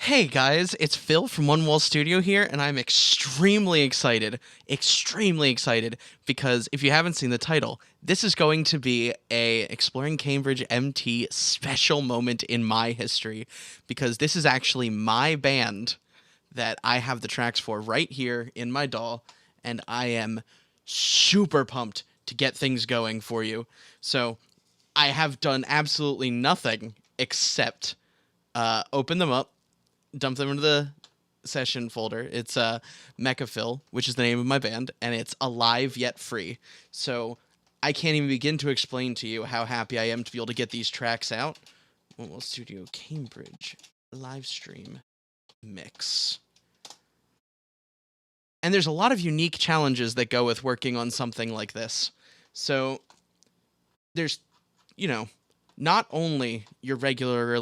Hey guys, it's Phil from One Wall Studio here, and I'm extremely excited, because if you haven't seen the title, this is going to be a Exploring Cambridge MT special moment in my history, because this is actually my band that I have the tracks for right here in my DAW, and I am super pumped to get things going for you. So, I have done absolutely nothing except open them up, dump them into the session folder. It's MekaPhil, which is the name of my band, and it's alive yet free. So I can't even begin to explain to you how happy I am to be able to get these tracks out. Well, Studio Cambridge live stream mix. And there's a lot of unique challenges that go with working on something like this. So there's, you know, not only your regular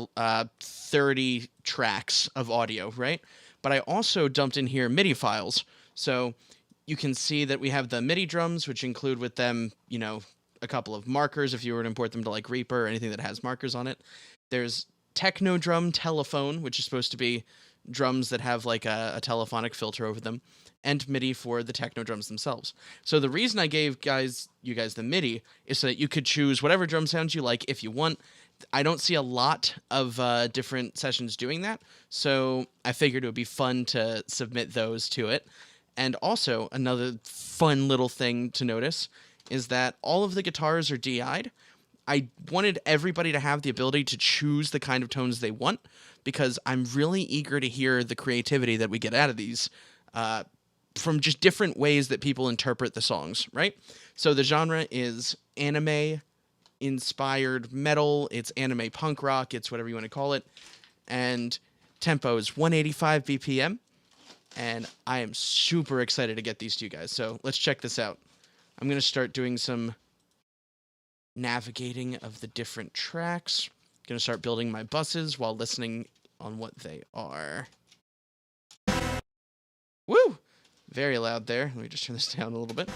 30 tracks of audio, right? But I also dumped in here MIDI files. So you can see that we have the MIDI drums, which include with them, a couple of markers if you were to import them to like Reaper or anything that has markers on it. There's techno drum telephone, which is supposed to be drums that have like a telephonic filter over them, and MIDI for the techno drums themselves. So the reason I gave you guys the MIDI is so that you could choose whatever drum sounds you like if you want. I don't see a lot of different sessions doing that, so I figured it would be fun to submit those to it. And also, another fun little thing to notice is that all of the guitars are DI'd. I wanted everybody to have the ability to choose the kind of tones they want, because I'm really eager to hear the creativity that we get out of these from just different ways that people interpret the songs, right? So the genre is anime-inspired metal, it's anime punk rock, it's whatever you want to call it, and tempo is 185 BPM, and I am super excited to get these to you guys. So let's check this out. I'm going to start doing some navigating of the different tracks. Going to start building my buses while listening on what they are. Woo! Very loud there. Let me just turn this down a little bit.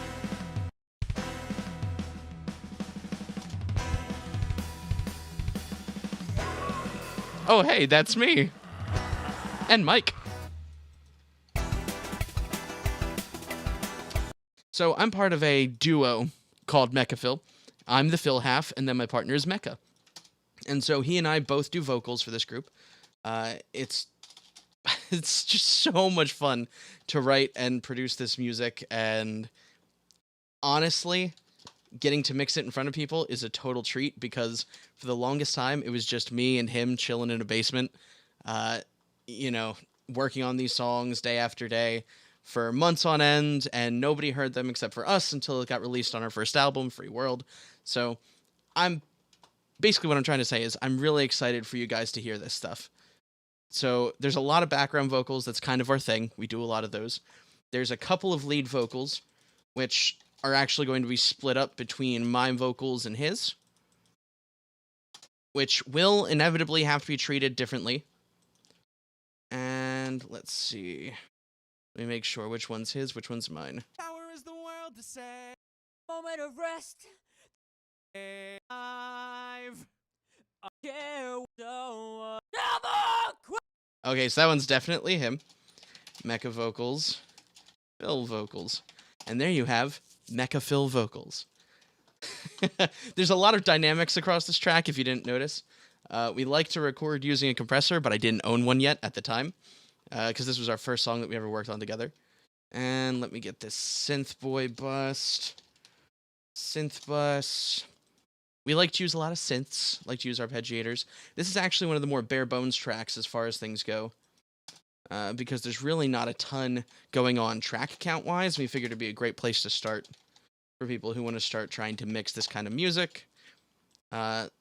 Oh, hey, that's me. And Mike. So I'm part of a duo called MekaPhil. I'm the Phil half, and then my partner is Meka. And so he and I both do vocals for this group. It's just so much fun to write and produce this music, and honestly, getting to mix it in front of people is a total treat, because for the longest time, it was just me and him chilling in a basement, working on these songs day after day for months on end, and nobody heard them except for us until it got released on our first album, Free World. So basically what I'm trying to say is I'm really excited for you guys to hear this stuff. So there's a lot of background vocals. That's kind of our thing. We do a lot of those. There's a couple of lead vocals, which are actually going to be split up between my vocals and his, which will inevitably have to be treated differently. And let's see. Let me make sure which one's his, which one's mine. Power is the world to say. Moment of rest. I've never quit. Okay, so that one's definitely him. Meka vocals, Phil vocals. And there you have MekaPhil vocals. There's a lot of dynamics across this track, if you didn't notice. We like to record using a compressor, but I didn't own one yet at the time, because this was our first song that we ever worked on together. And let me get this synth boy bust. Synth bus. We like to use a lot of synths, like to use arpeggiators. This is actually one of the more bare bones tracks as far as things go, because there's really not a ton going on track count wise. We figured it'd be a great place to start for people who want to start trying to mix this kind of music.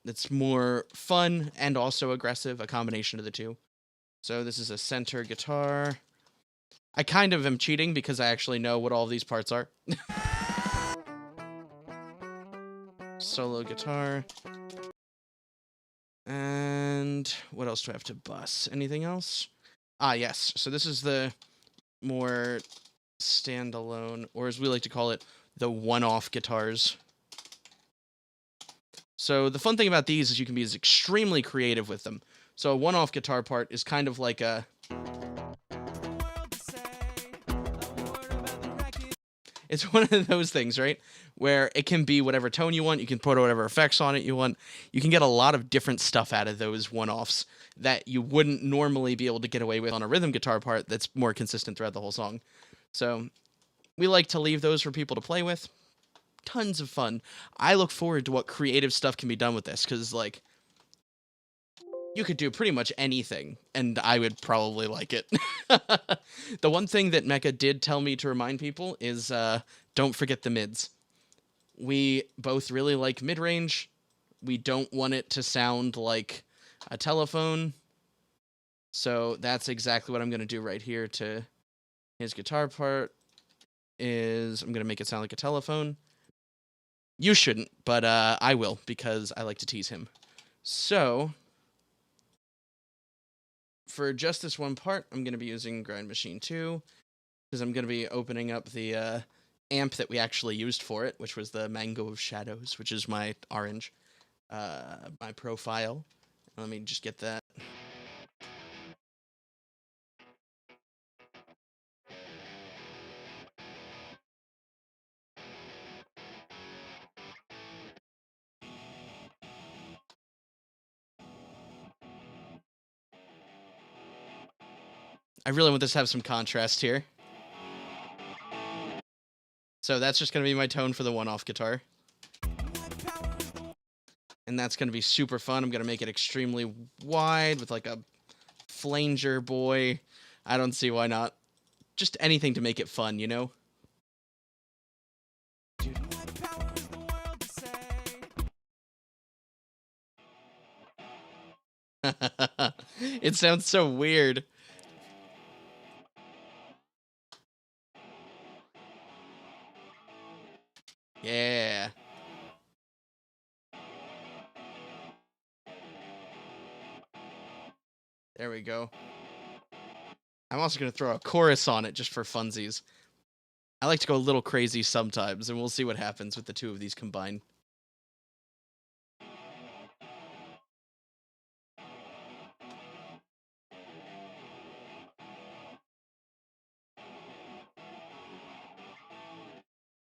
It's more fun and also aggressive, a combination of the two. So this is a center guitar. I kind of am cheating because I actually know what all of these parts are. Solo guitar. And what else do I have to bus? Anything else? Ah, yes. So this is the more standalone, or as we like to call it, the one-off guitars. So the fun thing about these is you can be extremely creative with them. So a one-off guitar part is kind of like a It's one of those things, right? Where it can be whatever tone you want. You can put whatever effects on it you want. You can get a lot of different stuff out of those one-offs that you wouldn't normally be able to get away with on a rhythm guitar part that's more consistent throughout the whole song. So we like to leave those for people to play with. Tons of fun. I look forward to what creative stuff can be done with this, because, like, you could do pretty much anything, and I would probably like it. The one thing that Meka did tell me to remind people is don't forget the mids. We both really like mid-range. We don't want it to sound like a telephone. So that's exactly what I'm going to do right here to his guitar part. Is I'm going to make it sound like a telephone. You shouldn't, but I will, because I like to tease him. So for just this one part, I'm going to be using Grind Machine 2, because I'm going to be opening up the amp that we actually used for it, which was the Mango of Shadows, which is my orange, my profile. Let me just get that. I really want this to have some contrast here. So that's just going to be my tone for the one-off guitar. And that's going to be super fun. I'm going to make it extremely wide with like a flanger boy. I don't see why not. Just anything to make it fun, you know? It sounds so weird. Yeah. There we go. I'm also going to throw a chorus on it just for funsies. I like to go a little crazy sometimes, and we'll see what happens with the two of these combined.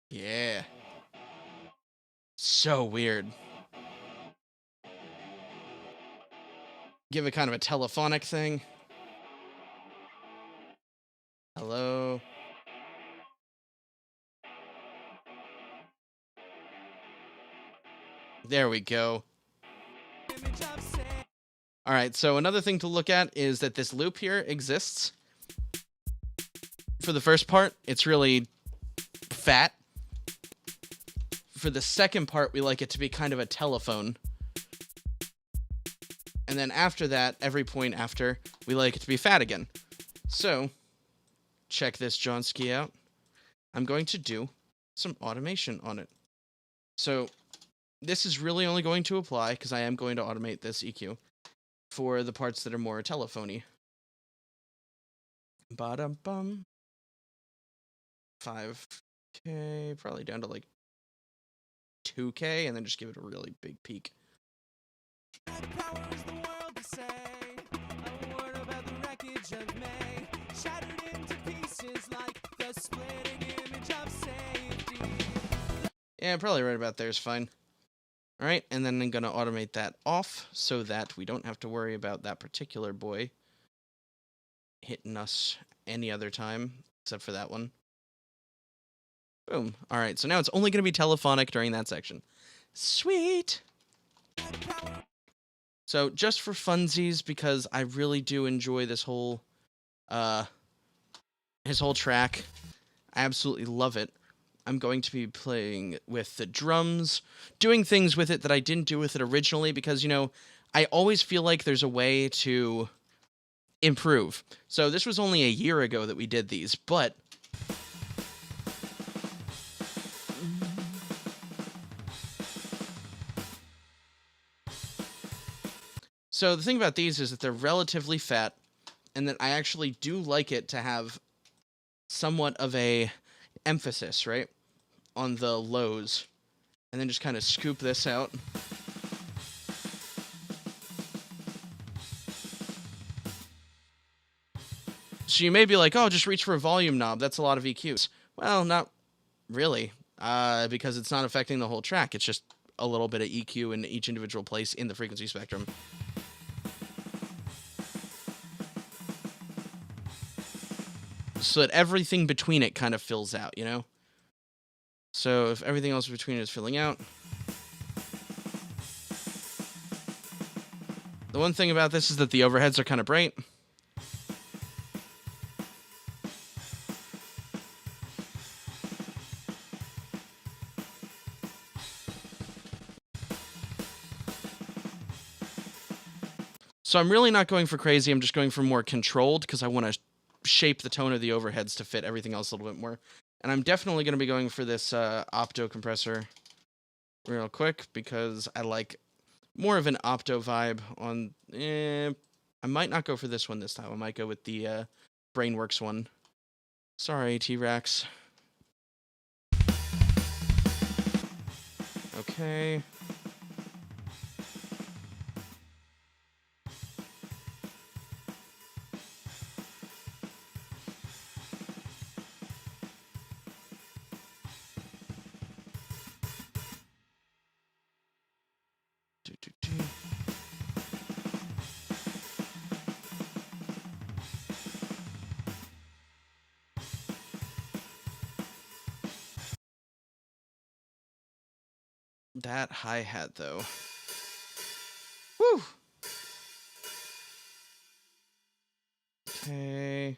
Yeah. So weird. Give it kind of a telephonic thing. Hello. There we go. All right, so another thing to look at is that this loop here exists. For the first part, it's really fat. For the second part, we like it to be kind of a telephone. And then after that, every point after, we like it to be fat again. So, check this Johnski out. I'm going to do some automation on it. So, this is really only going to apply, because I am going to automate this EQ, for the parts that are more telephony. Ba-dum-bum. 5K, probably down to like 2K, and then just give it a really big peak. Yeah, probably right about there is fine. All right, and then I'm going to automate that off so that we don't have to worry about that particular boy hitting us any other time except for that one. Boom. All right, so now it's only going to be telephonic during that section. Sweet. So just for funsies, because I really do enjoy this whole, his whole track. I absolutely love it. I'm going to be playing with the drums, doing things with it that I didn't do with it originally, because, you know, I always feel like there's a way to improve. So this was only a year ago that we did these, but so the thing about these is that they're relatively fat, and that I actually do like it to have somewhat of a emphasis, right, on the lows, and then just kind of scoop this out. So you may be like, oh, just reach for a volume knob. That's a lot of EQs. Well, not really, because it's not affecting the whole track. It's just a little bit of EQ in each individual place in the frequency spectrum. So that everything between it kind of fills out, you know? So if everything else between it is filling out. The one thing about this is that the overheads are kind of bright. So I'm really not going for crazy. I'm just going for more controlled because I want to shape the tone of the overheads to fit everything else a little bit more. And I'm definitely going to be going for this opto compressor real quick because I like more of an opto vibe on... I might not go for this one this time. I might go with the Brainworks one. Sorry, T-Rex. Okay. That hi-hat, though. Woo! Okay.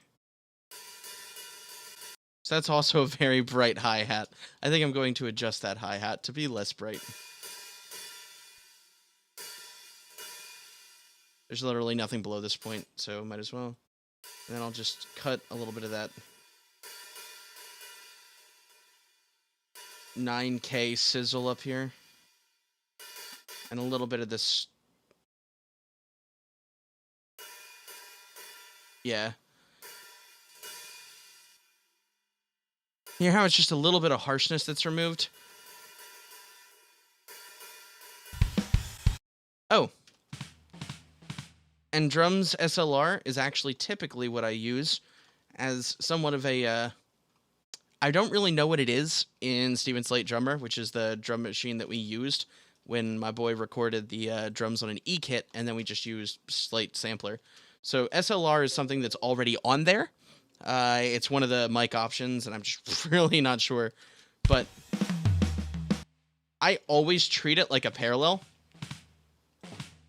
So that's also a very bright hi-hat. I think I'm going to adjust that hi-hat to be less bright. There's literally nothing below this point, so might as well. And then I'll just cut a little bit of that 9K sizzle up here. And a little bit of this. Yeah. Hear how it's just a little bit of harshness that's removed? Oh. And drums SLR is actually typically what I use as somewhat of a... I don't really know what it is in Steven Slate Drummer, which is the drum machine that we used when my boy recorded the drums on an E-kit, and then we just used Slate Sampler. So SLR is something that's already on there. It's one of the mic options, and I'm just really not sure. But I always treat it like a parallel,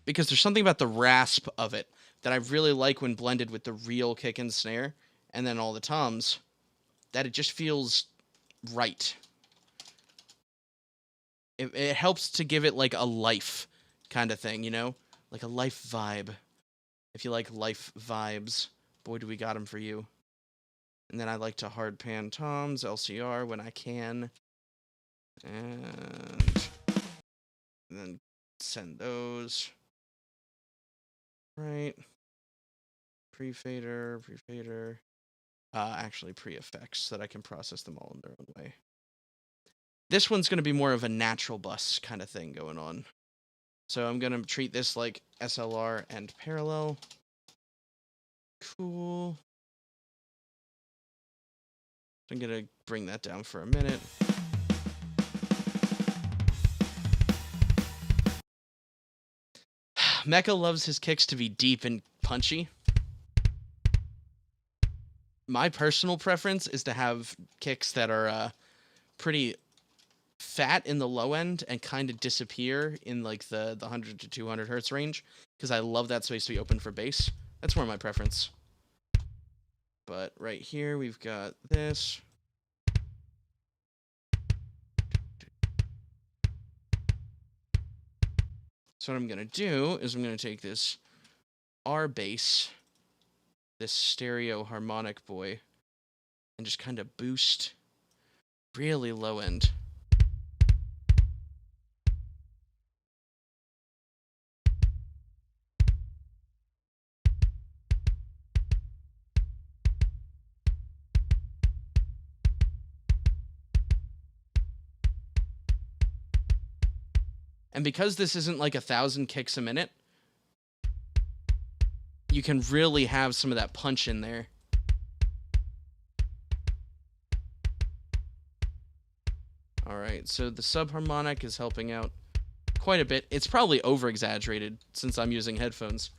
because there's something about the rasp of it that I really like when blended with the real kick and snare, and then all the toms, that it just feels right. It helps to give it like a life kind of thing, you know? Like a life vibe. If you like life vibes, boy, do we got them for you. And then I like to hard pan toms, LCR when I can. And then send those. Right. Pre-fader. Actually pre-effects so that I can process them all in their own way. This one's going to be more of a natural bus kind of thing going on. So I'm going to treat this like SLR and parallel. Cool. I'm going to bring that down for a minute. Meka loves his kicks to be deep and punchy. My personal preference is to have kicks that are pretty fat in the low end and kind of disappear in like the 100 to 200 hertz range, because I love that space to be open for bass. That's more my preference. But right here we've got this. So what I'm going to do is I'm going to take this R bass, this stereo harmonic boy, and just kind of boost really low end. And because this isn't like 1,000 kicks a minute, you can really have some of that punch in there. Alright, so the subharmonic is helping out quite a bit. It's probably over-exaggerated since I'm using headphones.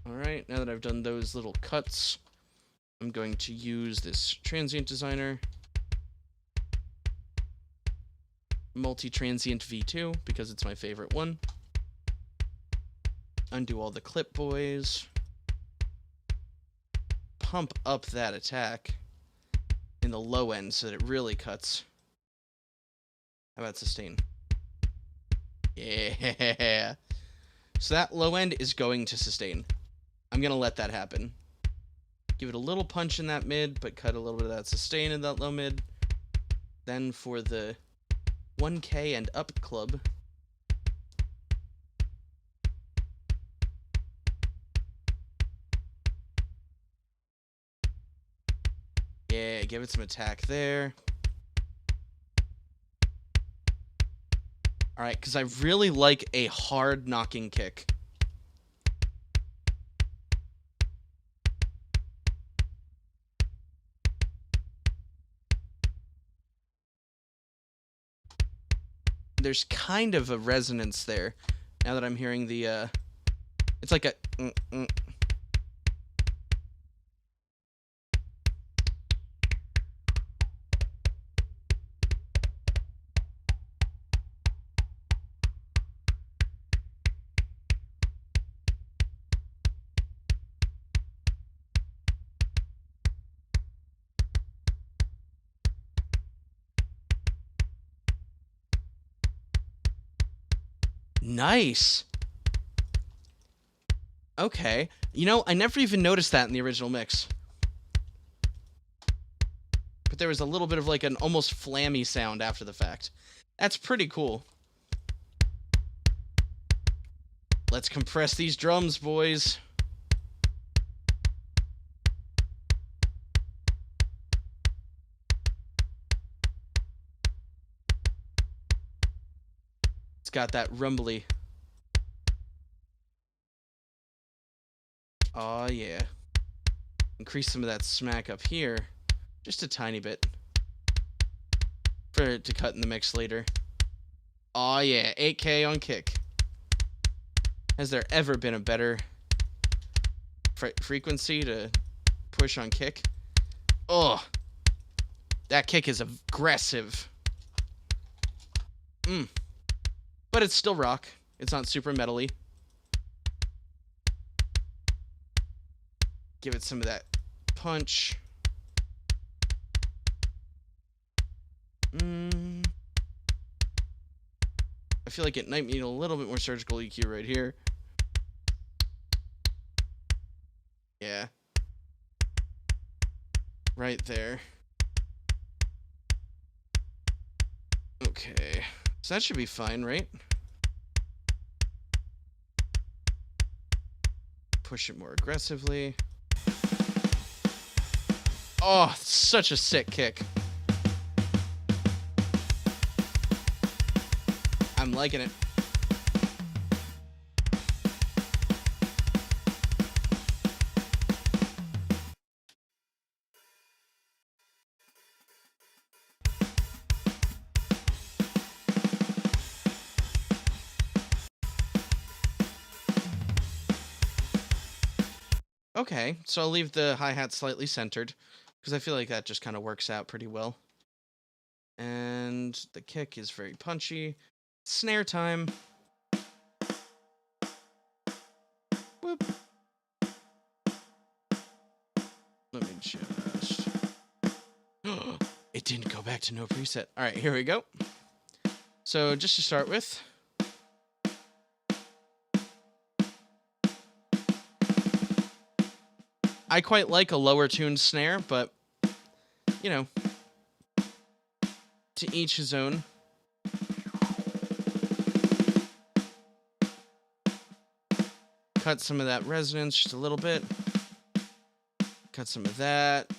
Alright, now that I've done those little cuts, I'm going to use this transient designer, multi-transient V2, because it's my favorite one. Undo all the clip boys. Pump up that attack in the low end so that it really cuts. How about sustain? Yeah. So that low end is going to sustain. I'm going to let that happen. Give it a little punch in that mid, but cut a little bit of that sustain in that low mid. Then for the 1K and up club, yeah, give it some attack there. Alright, because I really like a hard knocking kick. There's kind of a resonance there, now that I'm hearing the, it's like a Nice. Okay. You know, I never even noticed that in the original mix. But there was a little bit of like an almost flammy sound after the fact. That's pretty cool. Let's compress these drums, boys. It's got that rumbly. Oh yeah. Increase some of that smack up here. Just a tiny bit. For it to cut in the mix later. Oh yeah, 8K on kick. Has there ever been a better frequency to push on kick? Oh, that kick is aggressive. But it's still rock. It's not super metally. Give it some of that punch. I feel like it might need a little bit more surgical EQ right here. Yeah. Right there. Okay. So that should be fine, right? Push it more aggressively. Oh, such a sick kick. I'm liking it. Okay, so I'll leave the hi-hat slightly centered, because I feel like that just kind of works out pretty well. And the kick is very punchy. Snare time. Whoop. Let me just... It didn't go back to no preset. All right, here we go. So just to start with... I quite like a lower tuned snare, but, you know, to each his own. Cut some of that resonance just a little bit. Cut some of that.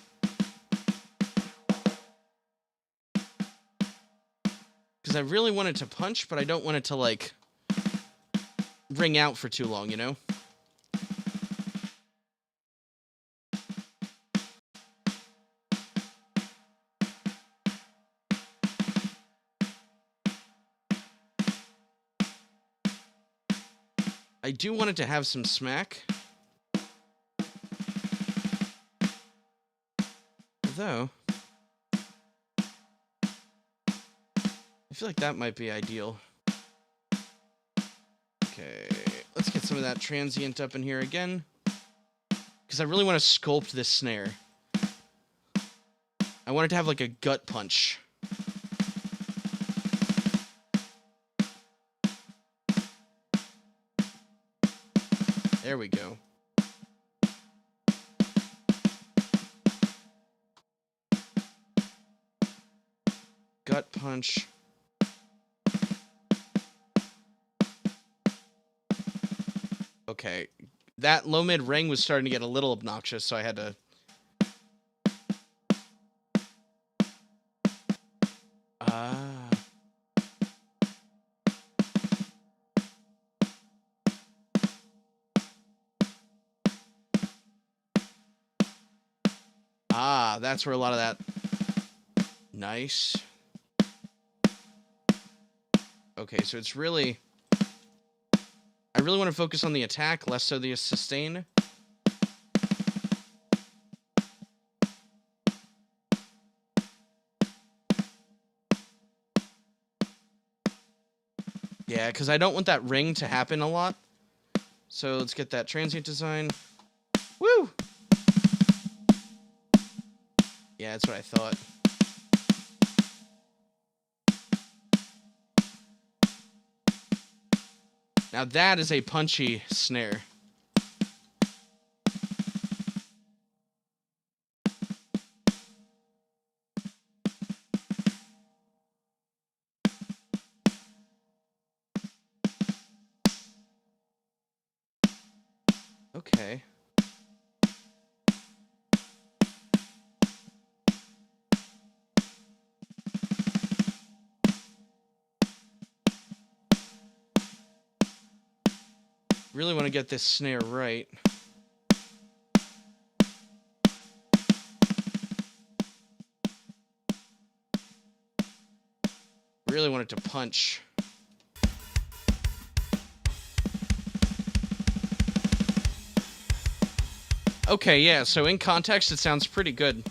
Because I really want it to punch, but I don't want it to, like, ring out for too long, you know? I do want it to have some smack. Although, I feel like that might be ideal. Okay, let's get some of that transient up in here again. Because I really want to sculpt this snare. I want it to have like a gut punch. There we go. Gut punch. Okay. That low mid ring was starting to get a little obnoxious, so I had to... that's where a lot of that... Nice. Okay, so it's really... I really want to focus on the attack, less so the sustain. Yeah, because I don't want that ring to happen a lot. So let's get that transient design. Woo! Yeah, that's what I thought. Now that is a punchy snare. Okay. Really want to get this snare right. Really want it to punch. Okay, yeah, so in context, it sounds pretty good.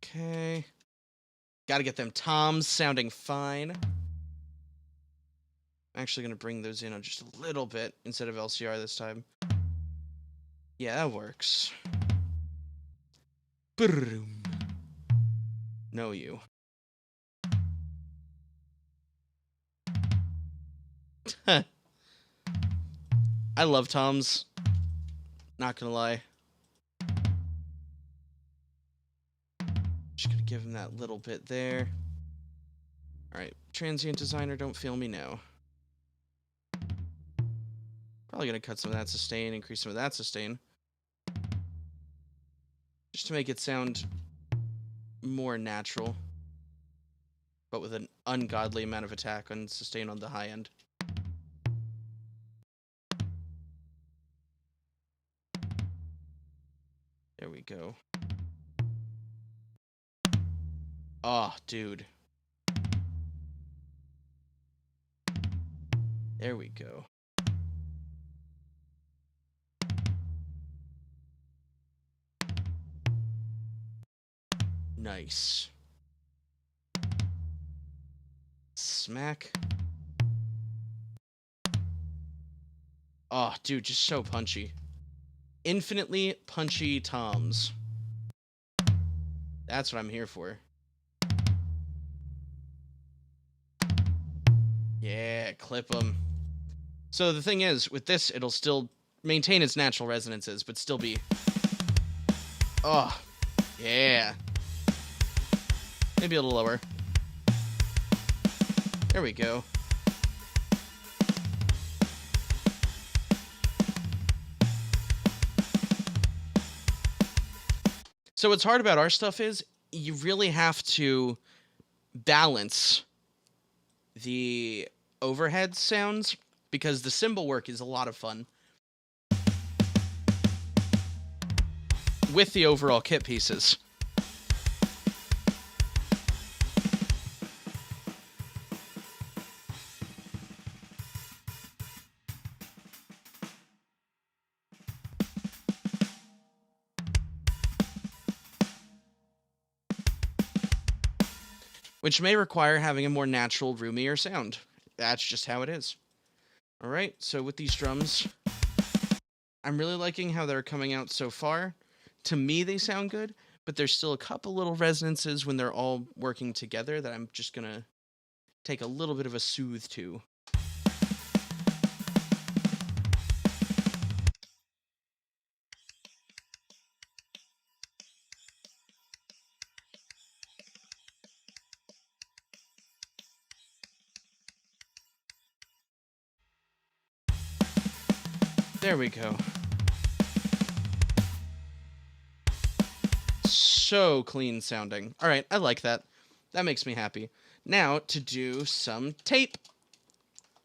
Okay. Gotta get them toms sounding fine. I'm actually gonna bring those in on just a little bit instead of LCR this time. Yeah, that works. Boom. Know you. I love toms. Not gonna lie. Just gonna give him that little bit there. Alright, transient designer, don't feel me now. Probably gonna cut some of that sustain, increase some of that sustain. Just to make it sound more natural. But with an ungodly amount of attack on sustain on the high end. There we go. Oh, dude. There we go. Nice. Smack. Oh, dude, just so punchy. Infinitely punchy toms. That's what I'm here for. Yeah, clip them. So the thing is, with this, it'll still maintain its natural resonances, but still be... Oh, yeah. Maybe a little lower. There we go. So what's hard about our stuff is you really have to balance the overhead sounds because the cymbal work is a lot of fun with the overall kit pieces. which may require having a more natural, roomier sound. That's just how it is. All right, so with these drums, I'm really liking how they're coming out so far. To me, they sound good, but there's still a couple little resonances when they're all working together that I'm just gonna take a little bit of a soothe to. There we go. So clean sounding. All right, I like that. That makes me happy. Now to do some tape.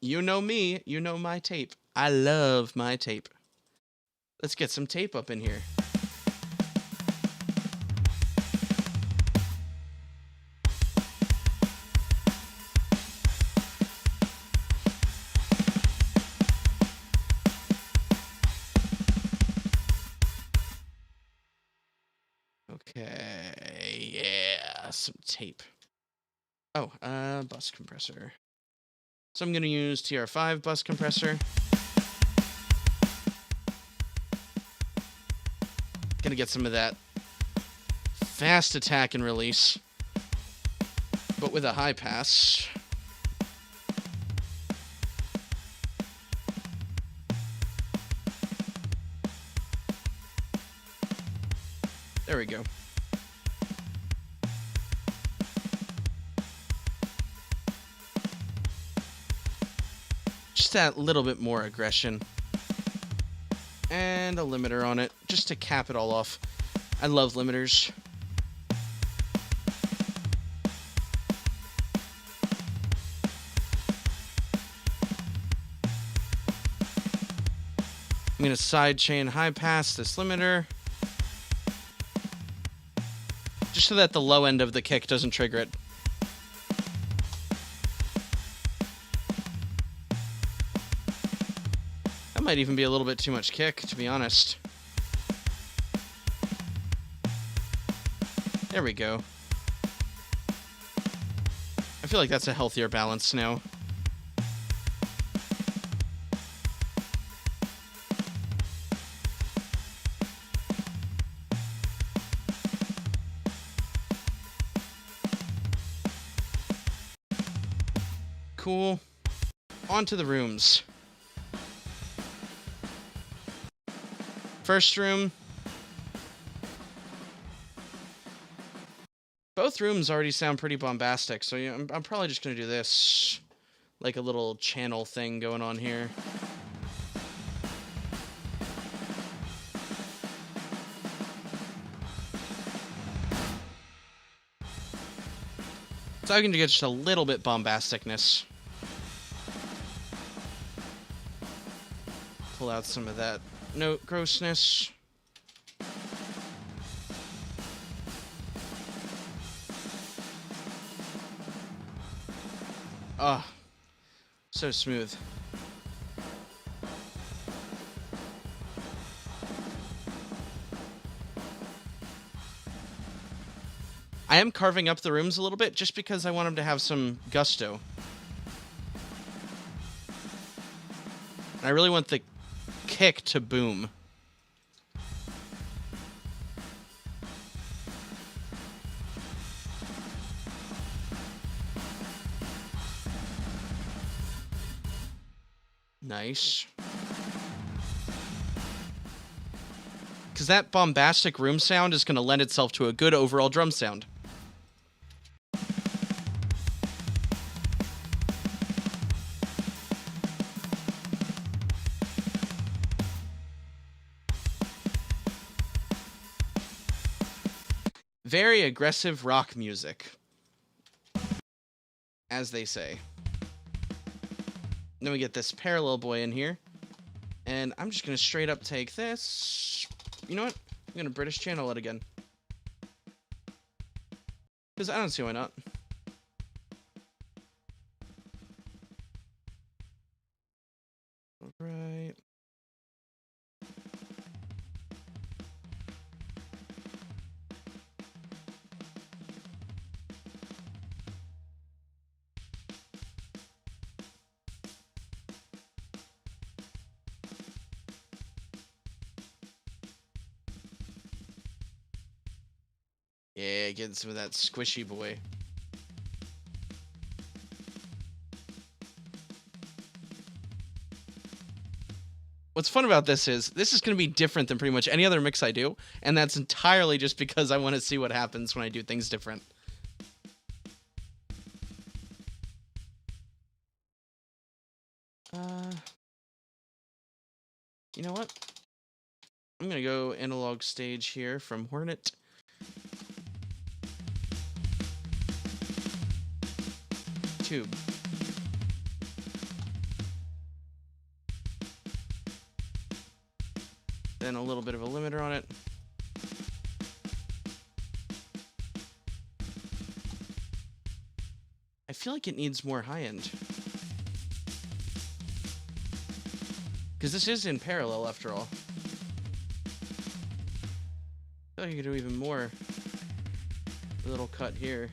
You know me, you know my tape. I love my tape. Let's get some tape up in here. Okay, yeah, some tape. Oh, bus compressor. So I'm gonna use TR5 bus compressor. Gonna get some of that fast attack and release, but with a high pass. There we go. Just that little bit more aggression. And a limiter on it, just to cap it all off. I love limiters. I'm going to sidechain high pass this limiter, just so that the low end of the kick doesn't trigger it. That might even be a little bit too much kick, to be honest. There we go. I feel like that's a healthier balance now. Cool. On to the rooms. First room. Both rooms already sound pretty bombastic, so yeah, I'm probably just going to do this. Like a little channel thing going on here. So I can get just a little bit bombasticness. Pull out some of that note grossness. Oh, so smooth. I am carving up the rooms a little bit just because I want them to have some gusto. And I really want the kick to boom. Nice. Because that bombastic room sound is going to lend itself to a good overall drum sound. Very aggressive rock music, as they say. Then we get this parallel boy in here. And I'm just going to straight up take this. You know what? I'm going to British channel it again. Because I don't see why not. Alright. Yeah, getting some of that squishy boy. What's fun about this is going to be different than pretty much any other mix I do, and that's entirely just because I want to see what happens when I do things different. You know what? I'm going to go analog stage here from Hornet. Tube. Then a little bit of a limiter on it. I feel like it needs more high end. Because this is in parallel after all. I feel like I could do even more. A little cut here.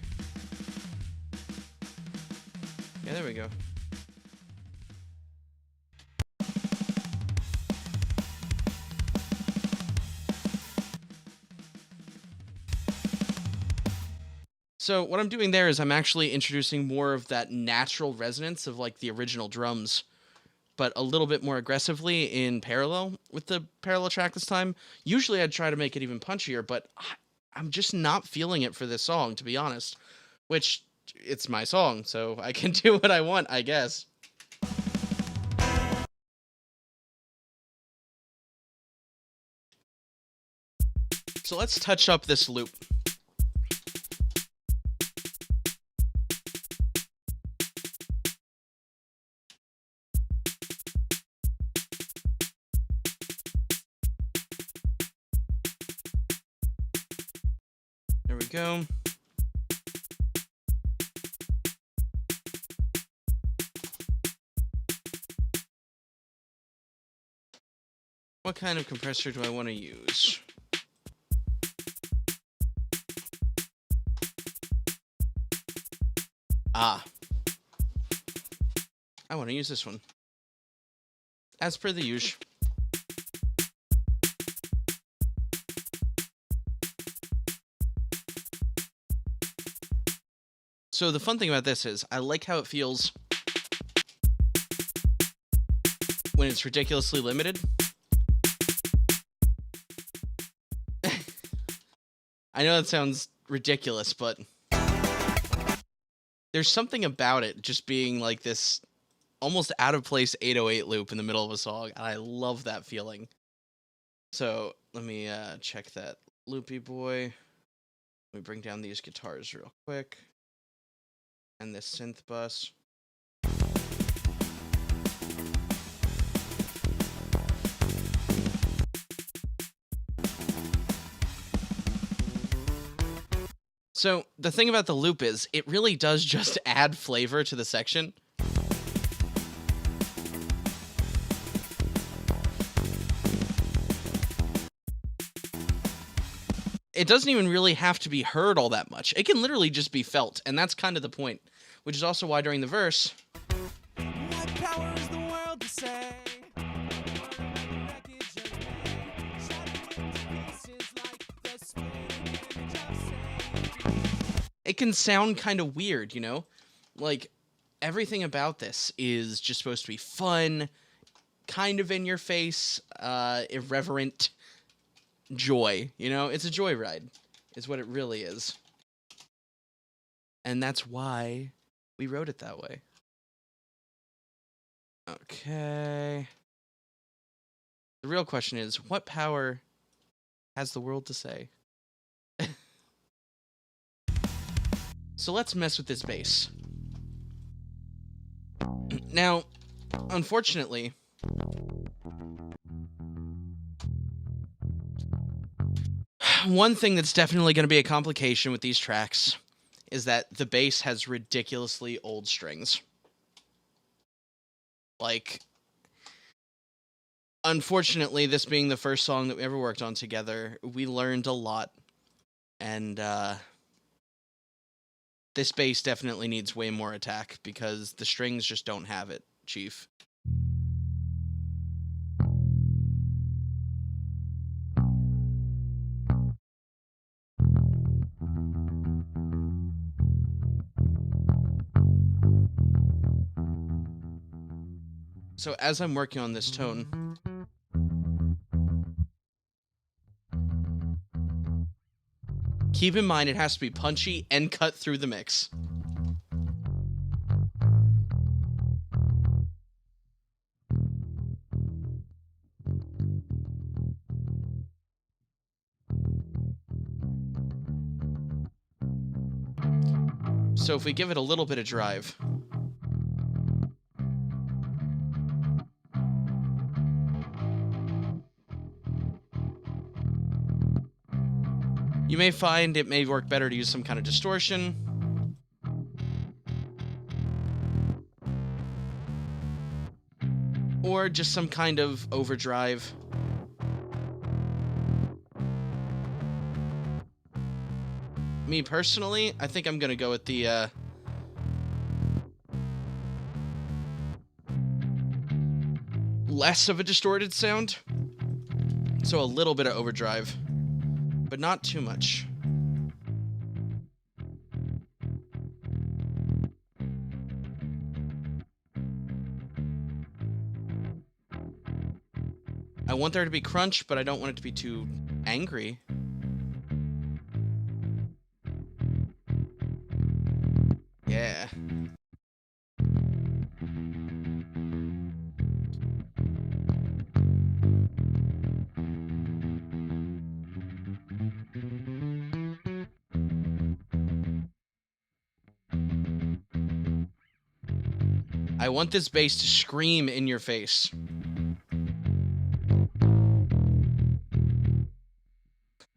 Yeah, there we go. So what I'm doing there is I'm actually introducing more of that natural resonance of like the original drums, but a little bit more aggressively in parallel with the parallel track this time. Usually I'd try to make it even punchier, but I'm just not feeling it for this song, to be honest. Which, it's my song, so I can do what I want, I guess. So let's touch up this loop. There we go. What kind of compressor do I want to use? I want to use this one. As per the usual. So the fun thing about this is I like how it feels when it's ridiculously limited. I know that sounds ridiculous, but there's something about it just being like this almost out of place 808 loop in the middle of a song, and I love that feeling. So let me check that loopy boy. Let me bring down these guitars real quick. And this synth bus. So the thing about the loop is it really does just add flavor to the section. It doesn't even really have to be heard all that much. It can literally just be felt, and that's kind of the point. Which is also why during the verse... What power is the world to say? It can sound kind of weird, you know? Like, everything about this is just supposed to be fun, kind of in your face, irreverent joy, you know? It's a joyride, is what it really is. And that's why we wrote it that way. Okay. The real question is, what power has the world to say? So let's mess with this bass. Now, unfortunately, one thing that's definitely going to be a complication with these tracks is that the bass has ridiculously old strings. Like, unfortunately, this being the first song that we ever worked on together, we learned a lot. And this bass definitely needs way more attack because the strings just don't have it, Chief. So as I'm working on this tone, keep in mind it has to be punchy and cut through the mix. So if we give it a little bit of drive, you may find it may work better to use some kind of distortion. Or just some kind of overdrive. Me personally, I think I'm gonna go with the less of a distorted sound. So a little bit of overdrive, but not too much. I want there to be crunch, but I don't want it to be too angry. Yeah. I want this bass to scream in your face.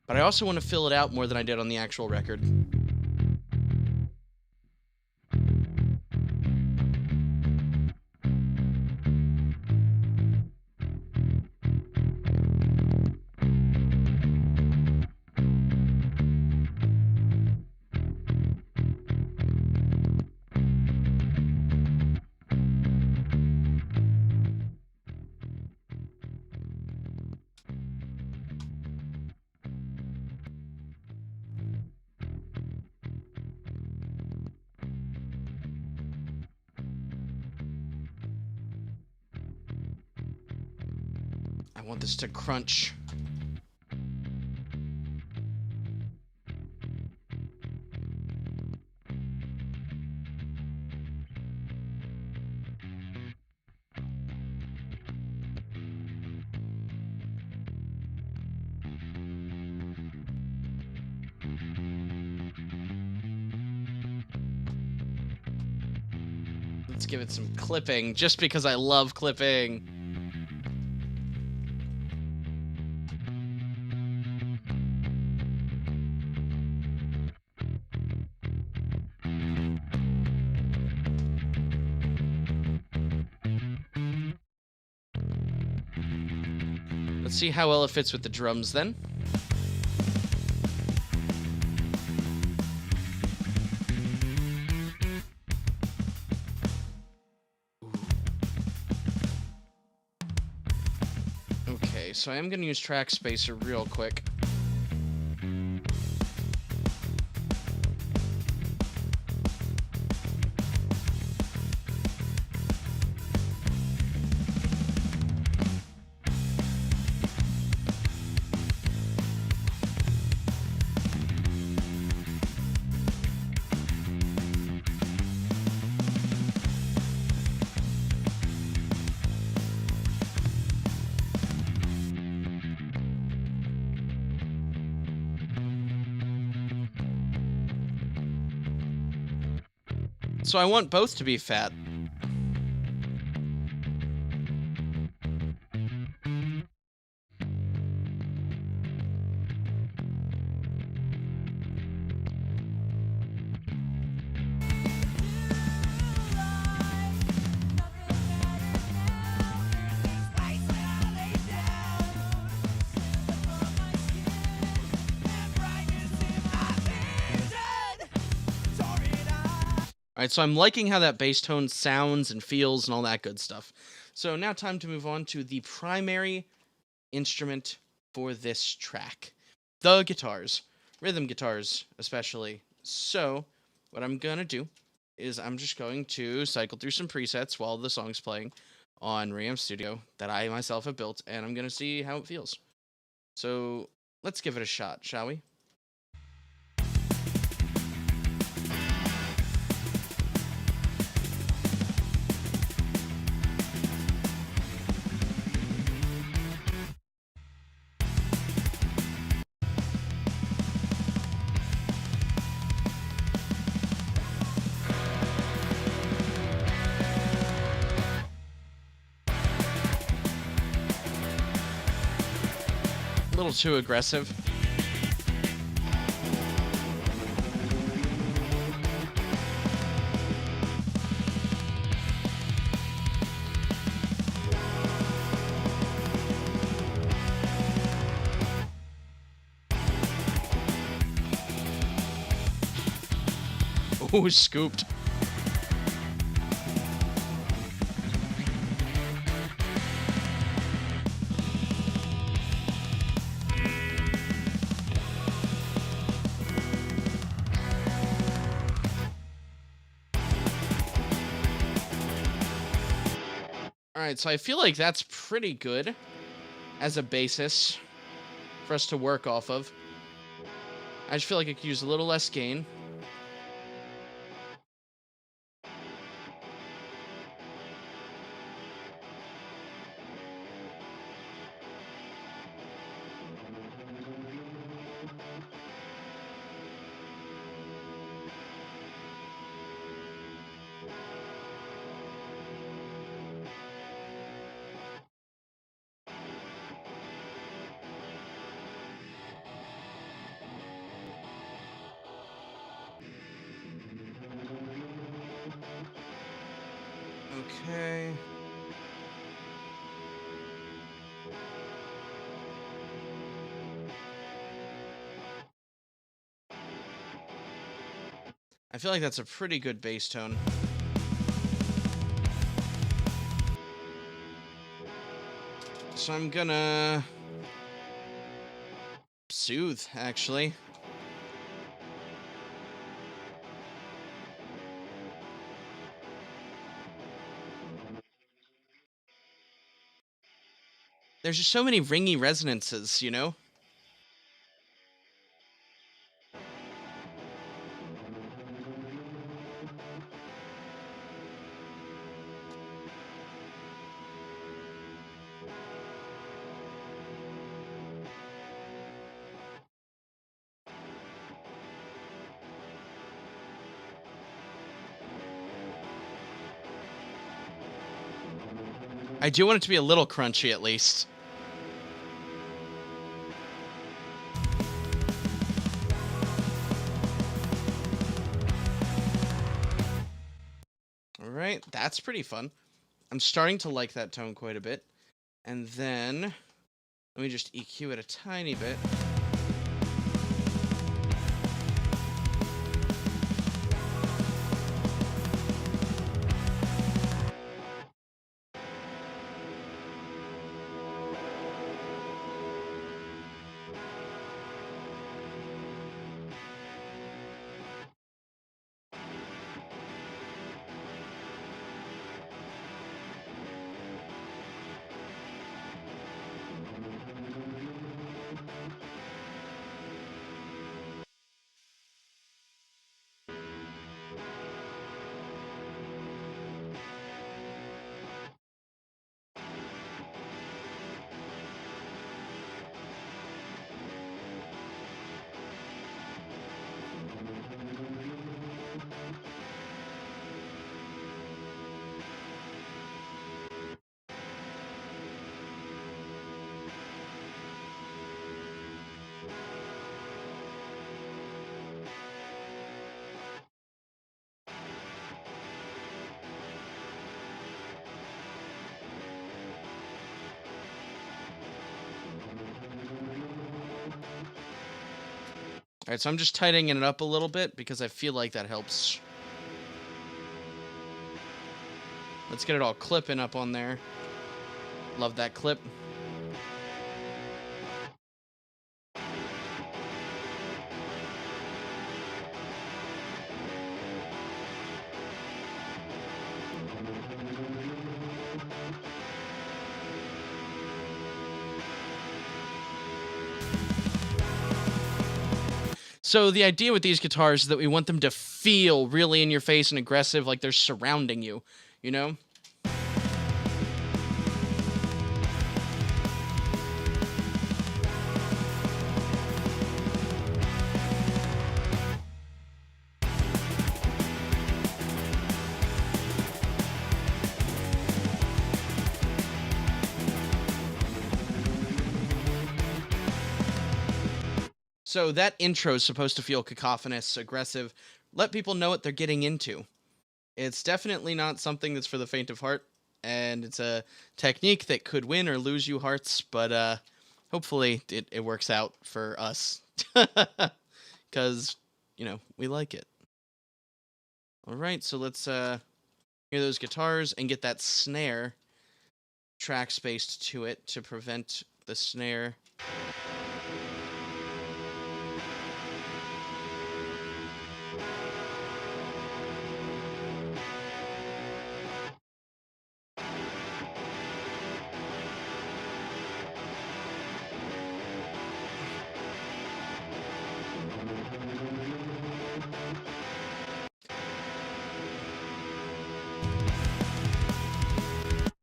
But I also want to fill it out more than I did on the actual record. I want this to crunch. Let's give it some clipping, just because I love clipping. Let's see how well it fits with the drums then. Okay, so I am going to use Track Spacer real quick. So I want both to be fat. All right, so I'm liking how that bass tone sounds and feels and all that good stuff. So now time to move on to the primary instrument for this track. The guitars. Rhythm guitars, especially. So what I'm going to do is I'm just going to cycle through some presets while the song's playing. on Reamp Studio that I myself have built, and I'm going to see how it feels. So let's give it a shot, shall we? A little too aggressive. Oh, scooped. Alright, so I feel like that's pretty good as a basis for us to work off of. I just feel like I could use a little less gain. Okay. I feel like that's a pretty good bass tone. So I'm gonna soothe, actually. There's just so many ringy resonances, you know? I do want it to be a little crunchy, at least. Alright, that's pretty fun. I'm starting to like that tone quite a bit. And then, let me just EQ it a tiny bit. Alright, so I'm just tightening it up a little bit because I feel like that helps. Let's get it all clipping up on there. Love that clip. So the idea with these guitars is that we want them to feel really in your face and aggressive, like they're surrounding you, you know? So that intro is supposed to feel cacophonous, aggressive, let people know what they're getting into. It's definitely not something that's for the faint of heart, and it's a technique that could win or lose you hearts, but hopefully it works out for us. Because, we like it. All right, so let's hear those guitars and get that snare track spaced to it to prevent the snare.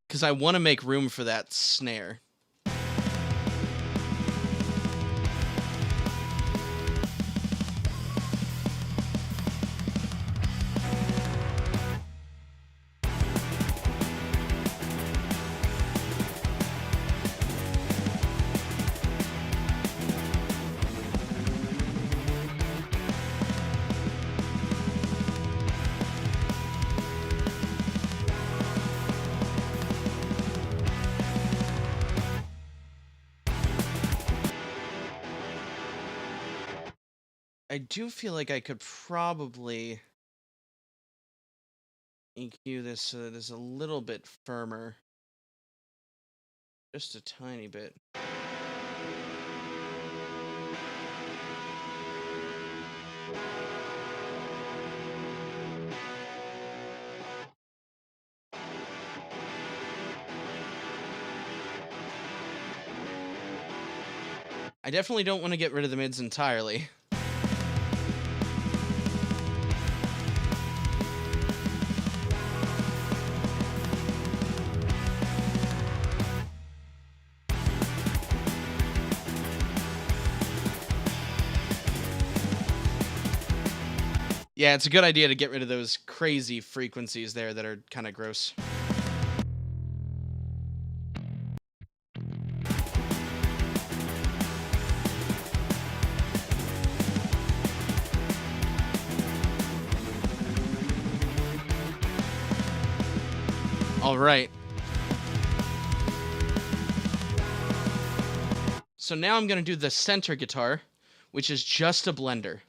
Because I want to make room for that snare. I do feel like I could probably EQ this so that it's a little bit firmer. Just a tiny bit. I definitely don't want to get rid of the mids entirely. Yeah, it's a good idea to get rid of those crazy frequencies there that are kind of gross. All right. So now I'm going to do the center guitar, which is just a blender.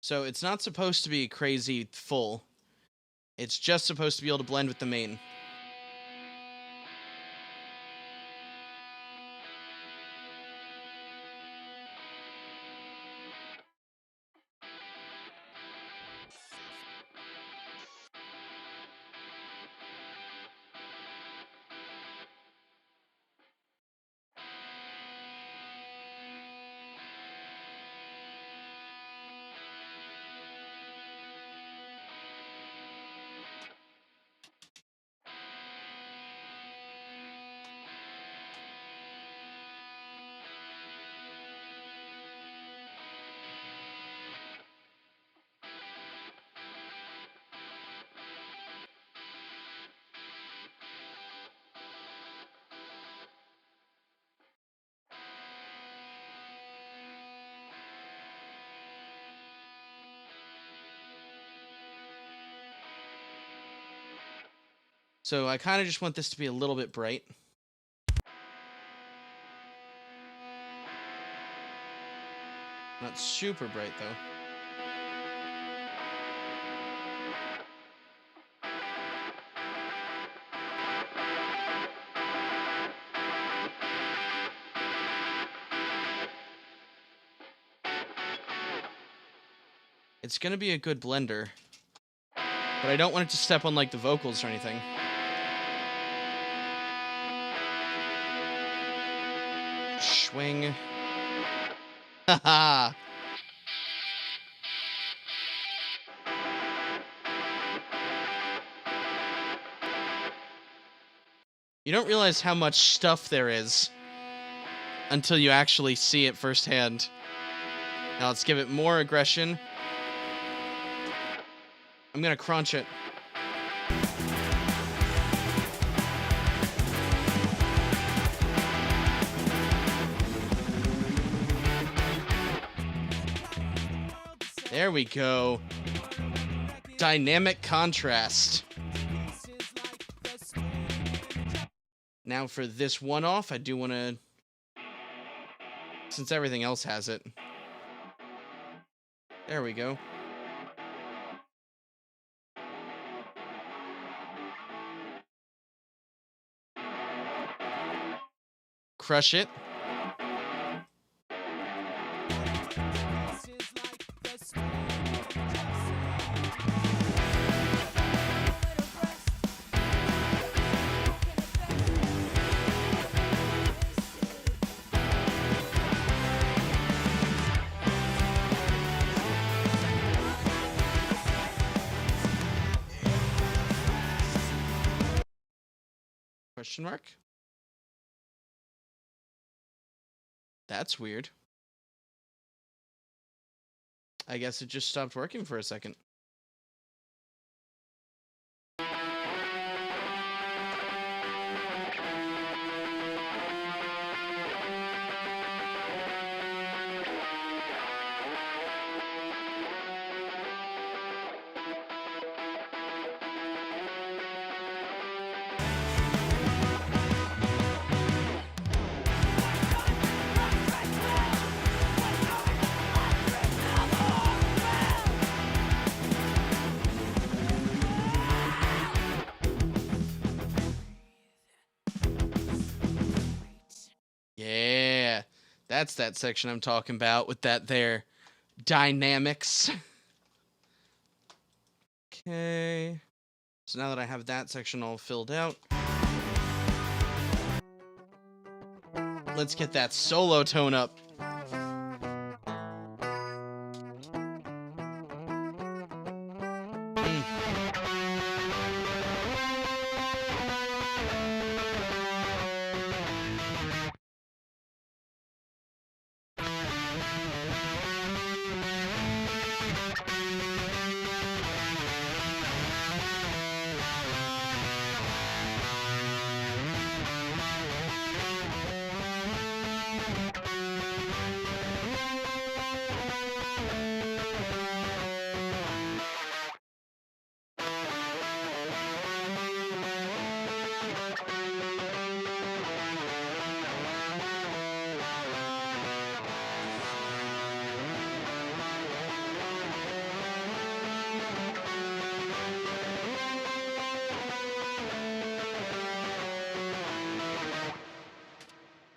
So it's not supposed to be crazy full. It's just supposed to be able to blend with the main. So I kind of just want this to be a little bit bright. Not super bright, though. It's going to be a good blender. But I don't want it to step on, like, the vocals or anything. Swing. Haha. You don't realize how much stuff there is until you actually see it firsthand. Now let's give it more aggression. I'm gonna crunch it. There we go. Dynamic contrast. Now for this one off, I do want to, since everything else has it. There we go. Crush it. Question mark? That's weird. I guess it just stopped working for a second. Yeah, that's that section I'm talking about with that there dynamics. Okay, so now that I have that section all filled out, let's get that solo tone up.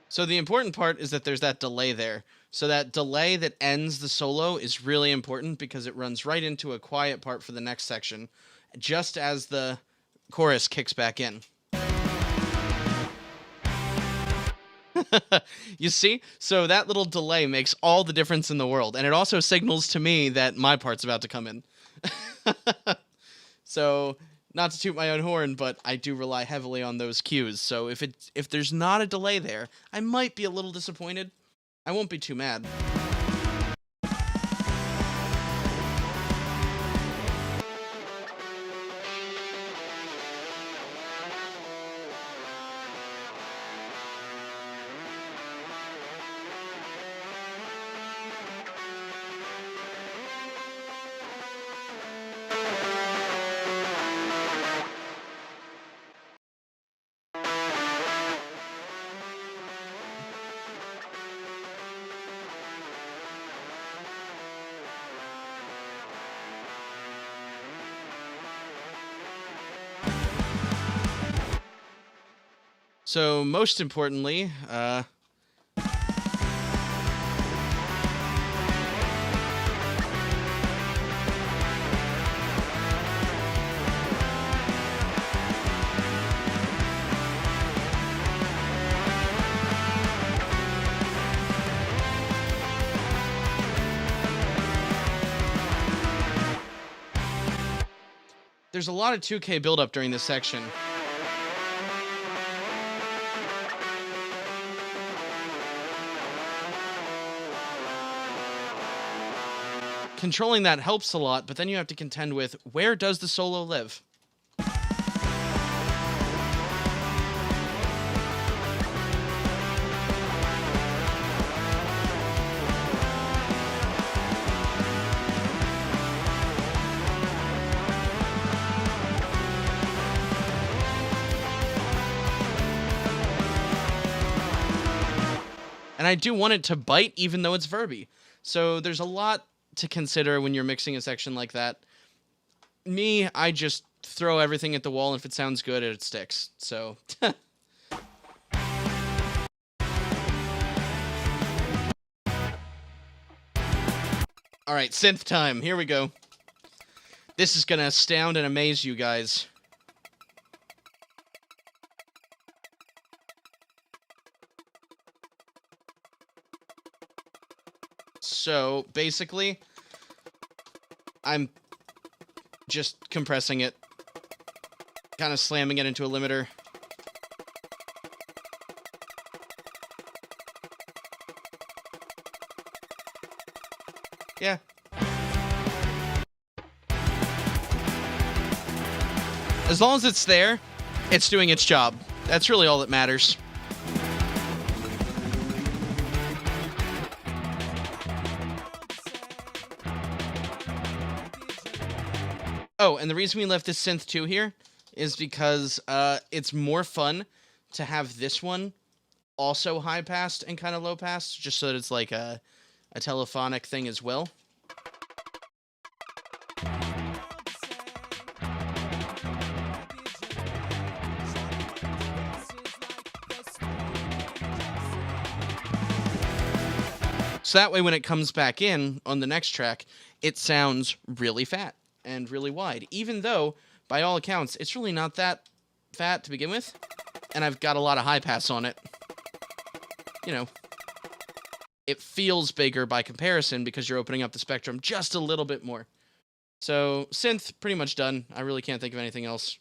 So the important part is that there's that delay there. So that delay that ends the solo is really important because it runs right into a quiet part for the next section, just as the chorus kicks back in. You see? So that little delay makes all the difference in the world, and it also signals to me that my part's about to come in. So, not to toot my own horn, but I do rely heavily on those cues. So if there's not a delay there, I might be a little disappointed. I won't be too mad. So most importantly, There's a lot of 2K buildup during this section. Controlling that helps a lot, but then you have to contend with, where does the solo live? And I do want it to bite, even though it's verby. So there's a lot to consider when you're mixing a section like that. Me, I just throw everything at the wall, and if it sounds good, it sticks. So... Alright, synth time. Here we go. This is gonna astound and amaze you guys. So, basically, I'm just compressing it, kind of slamming it into a limiter. Yeah. As long as it's there, it's doing its job. That's really all that matters. Oh, and the reason we left this synth 2 here is because it's more fun to have this one also high passed and kind of low passed, just so that it's like a telephonic thing as well. So that way when it comes back in on the next track, it sounds really fat and really wide, even though, by all accounts, it's really not that fat to begin with, and I've got a lot of high pass on it. You know, it feels bigger by comparison because you're opening up the spectrum just a little bit more. So, synth, pretty much done. I really can't think of anything else.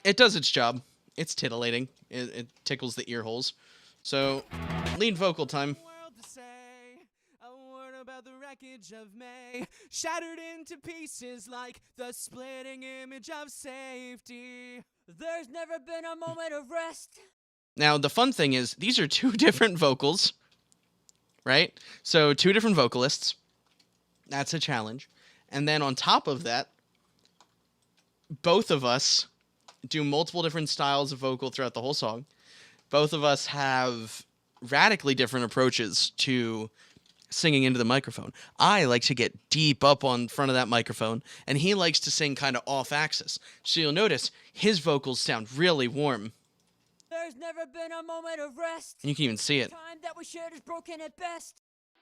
It does its job. It's titillating. It tickles the ear holes. So, lead vocal time. The wreckage of May, shattered into pieces like the splitting image of safety. There's never been a moment of rest. Now, the fun thing is, these are 2 different vocals, right? So, 2 different vocalists. That's a challenge. And then on top of that, both of us do multiple different styles of vocal throughout the whole song. Both of us have radically different approaches to singing into the microphone. I like to get deep up on front of that microphone, and he likes to sing kind of off axis. So you'll notice his vocals sound really warm. There's never been a moment of rest. And you can even see it. Time that we shared is broken at best.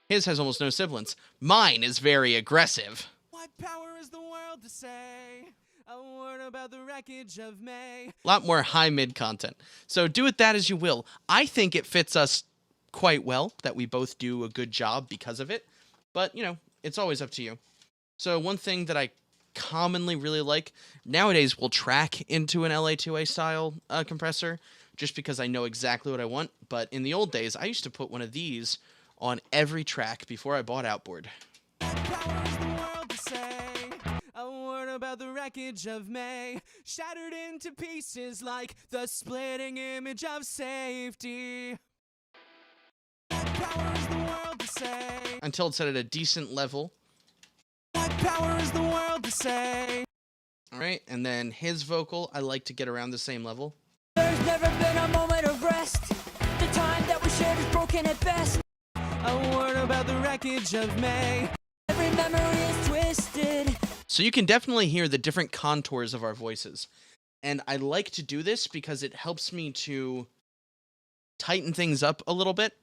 His has almost no sibilance. Mine is very aggressive. What power is the world to say? A word about the wreckage of May. A lot more high-mid content. So do with that as you will. I think it fits us quite well, that we both do a good job because of it, but you know, it's always up to you. So one thing that I commonly really like nowadays, we'll track into an LA2A style compressor just because I know exactly what I want, but in the old days I used to put one of these on every track before I bought Outboard. A word about the wreckage of May, shattered into pieces like the splitting image of safety. Until it's at a decent level. What power is the world to say? Alright, and then his vocal, I like to get around the same level. There's never been a moment of rest. The time that we shared is broken at best. A word about the wreckage of May. Every memory is twisted. So you can definitely hear the different contours of our voices. And I like to do this because it helps me to tighten things up a little bit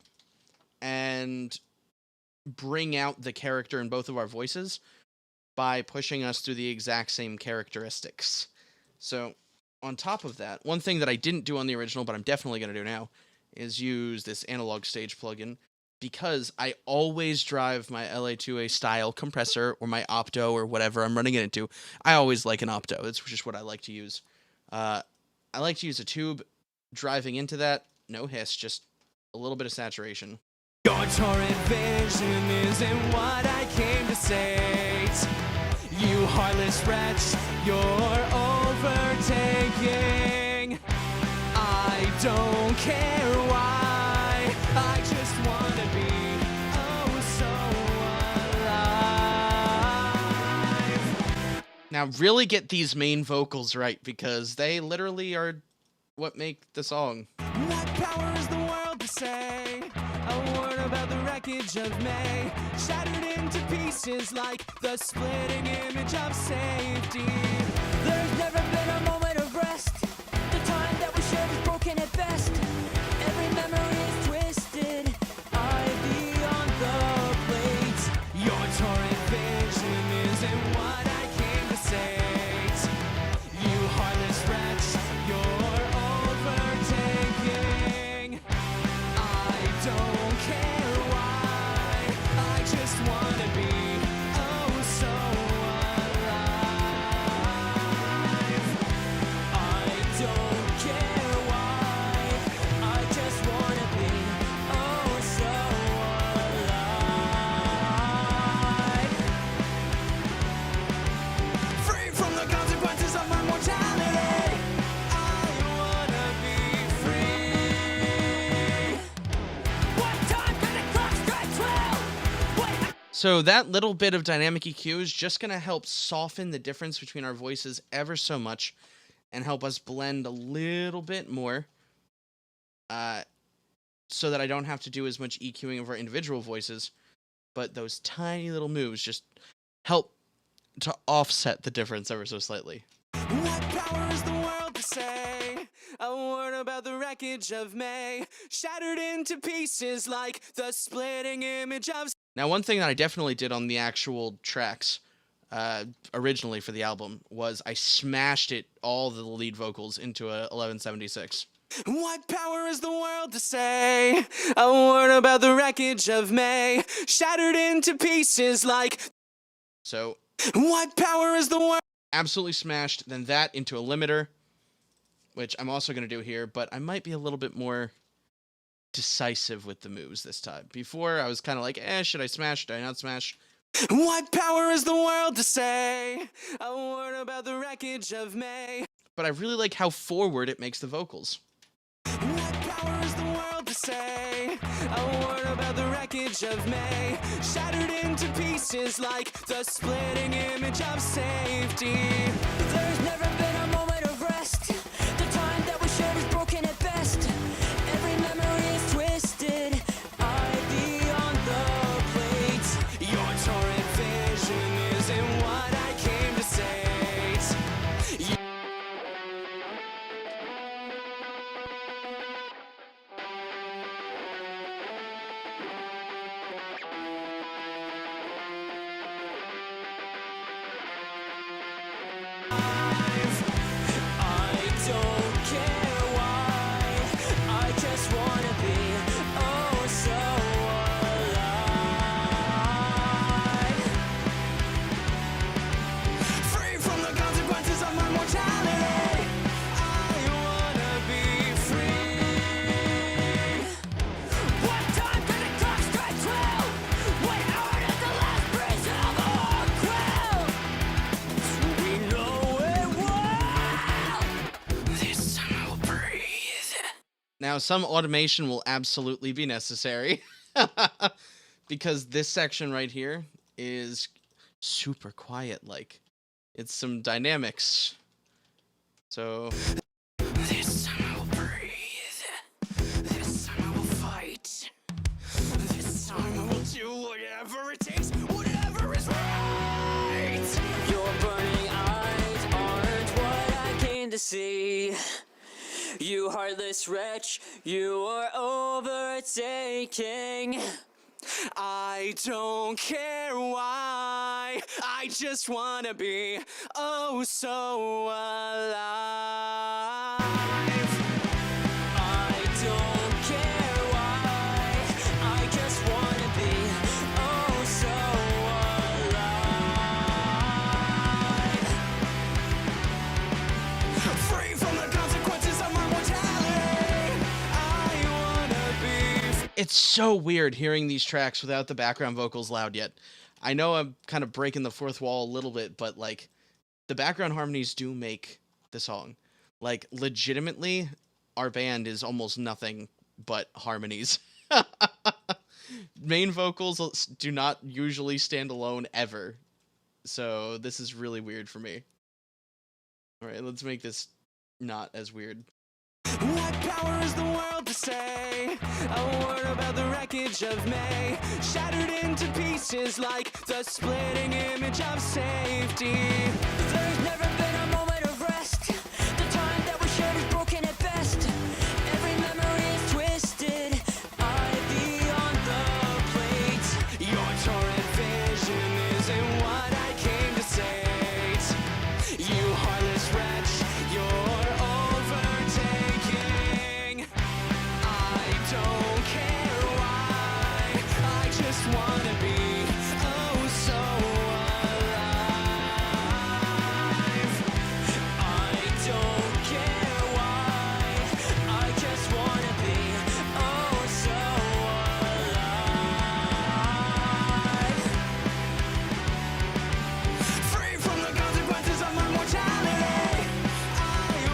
and bring out the character in both of our voices by pushing us through the exact same characteristics. So, on top of that, one thing that I didn't do on the original, but I'm definitely going to do now, is use this analog stage plugin because I always drive my LA2A style compressor or my opto or whatever I'm running it into. I always like an opto. It's just what I like to use. I like to use a tube. Driving into that, no hiss, just a little bit of saturation. Your torrent vision isn't what I came to say. You heartless wretch, you're overtaking. I don't care why, I just wanna be oh so alive. Now, really get these main vocals right, because they literally are what make the song. What power is the world to say? A word about the wreckage of May, shattered into pieces like the splitting image of safety. There's never been a moment of rest. The time that we shared is broken at best. Every memory is twisted. I beyond the plates. Your torrent vision isn't what I came to say. You heartless wretch, you're overtaking. I don't care why, I just wanna be oh so alive. I don't care why, I just wanna be oh so alive. Free from the consequences of my mortality, I wanna be free. What time can the clock strike 12? What? So that little bit of dynamic EQ is just going to help soften the difference between our voices ever so much and help us blend a little bit more, so that I don't have to do as much EQing of our individual voices, but those tiny little moves just help to offset the difference ever so slightly. What power is the world to say? A word about the wreckage of May, shattered into pieces like the splitting image of. Now, one thing that I definitely did on the actual tracks, originally for the album, was I smashed all the lead vocals into a 1176. What power is the world to say? A word about the wreckage of May, shattered into pieces like. So, What power is the world? absolutely smashed, then that into a limiter, which I'm also going to do here, but I might be a little bit more decisive with the moves this time. Before, I was kind of like, should I smash, should I not smash? What power is the world to say? A word about the wreckage of May. But I really like how forward it makes the vocals. What power is the world to say? A word about the wreckage of May, shattered into pieces like the splitting image of safety. There's never been a moment of rest. The time that we shared is broken at best. Every memory is twisted. I beyond the plates. Your torrent vision isn't what I came to say. I don't care why, I just wanna be oh so alive. Free from the consequences of my mortality, I wanna be free. What time can the clock strike 12? What hour is the last breeze of the whole crowd? We know it well. This time I'll breathe. Now, some automation will absolutely be necessary, because this section right here is super quiet, like, it's some dynamics. So, This time I will breathe. This time I will fight. This time I will do whatever it takes, whatever is right. Your burning eyes aren't what I came to see. You heartless wretch, you are overtaking. I don't care why, I just wanna be oh so alive. I don't care why, I just wanna It's so weird hearing these tracks without the background vocals loud yet. I know I'm kind of breaking the fourth wall a little bit, but like the background harmonies do make the song. Like legitimately, our band is almost nothing but harmonies. Main vocals do not usually stand alone ever. So this is really weird for me. All right, let's make this not as weird. What power is the world to say a word about the wreckage of May, shattered into pieces like the splitting image of safety. There's never been a moment of rest. The time that we shared is broken at best. Every memory is twisted. I be on the plate. Your torrid vision isn't what I came to say. You heartless wretch, you're overtaking. I don't care why. I just wanna be oh so alive. I don't care why. I just wanna be oh so alive. Free from the consequences of my mortality. I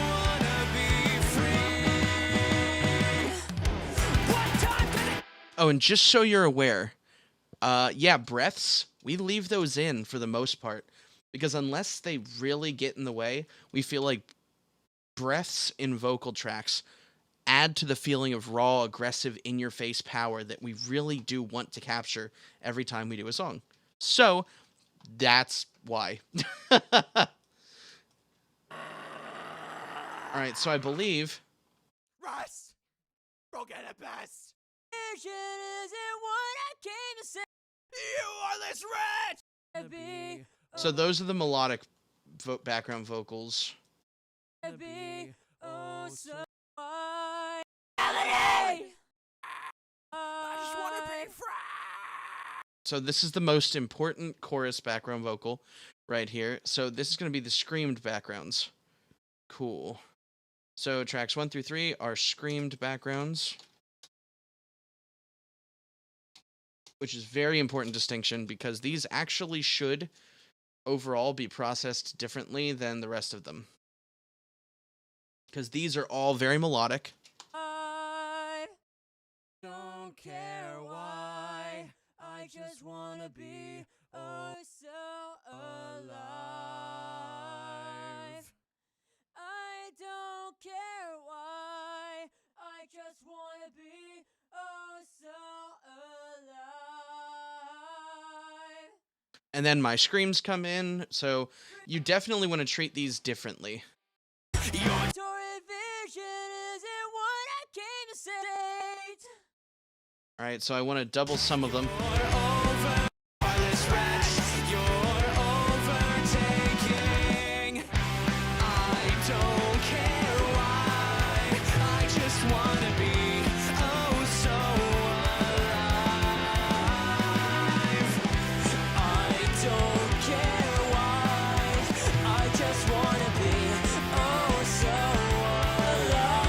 wanna be free. What time can it? Oh, and just so you're aware, yeah, breaths, we leave those in for the most part. Because unless they really get in the way, we feel like breaths in vocal tracks add to the feeling of raw, aggressive, in-your-face power that we really do want to capture every time we do a song. So, that's why. Alright, so I believe... Russ, go get it, best. Vision isn't what I came to say. You are this wretch. Be, So those are the melodic background vocals. be, oh so I just wanna be free. So this is the most important chorus background vocal right here. So this is going to be the screamed backgrounds. Cool. So tracks 1 through 3 are screamed backgrounds, which is very important distinction because these actually should overall be processed differently than the rest of them. Because these are all very melodic. I don't care why. I just wanna be oh so alive. I don't care why. I just wanna be oh so alive. And then my screams come in. So you definitely want to treat these differently. Your torrid vision isn't what I came to say. All right, so I want to double some of them. You're over, heartless wretch. You're overtaking. I don't care why. I just wanna be oh so alive. I don't care why. I just wanna be oh so alive.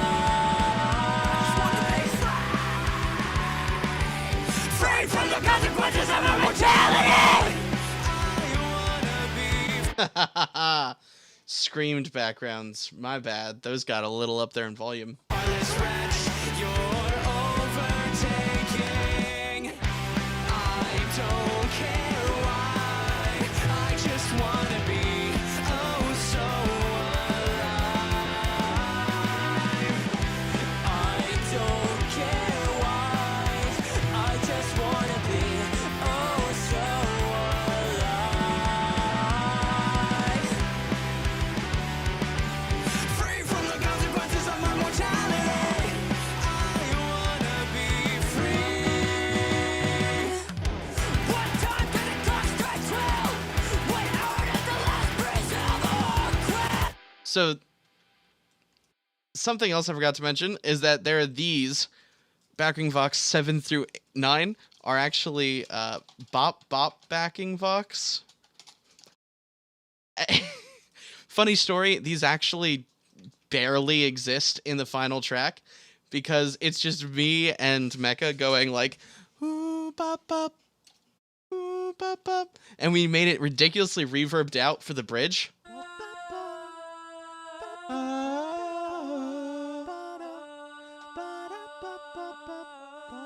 Free from the consequences of my mortality. I wanna be Screamed backgrounds. My bad. Those got a little up there in volume. heartless wretch. You're overtaking. I don't care why. I just wanna be oh so alive. I don't care why. I just wanna be oh so alive. Free from the consequences of my mortality. I wanna be free. What time can it clock strike 12? What hour does the last breeze of the crowd? So something else I forgot to mention is that there are these backing vox 7 through 9 are actually bop bop backing vox. Funny story, these actually barely exist in the final track because it's just me and Mecha going like, ooh, bop, bop, ooh, bop, bop. And we made it ridiculously reverbed out for the bridge.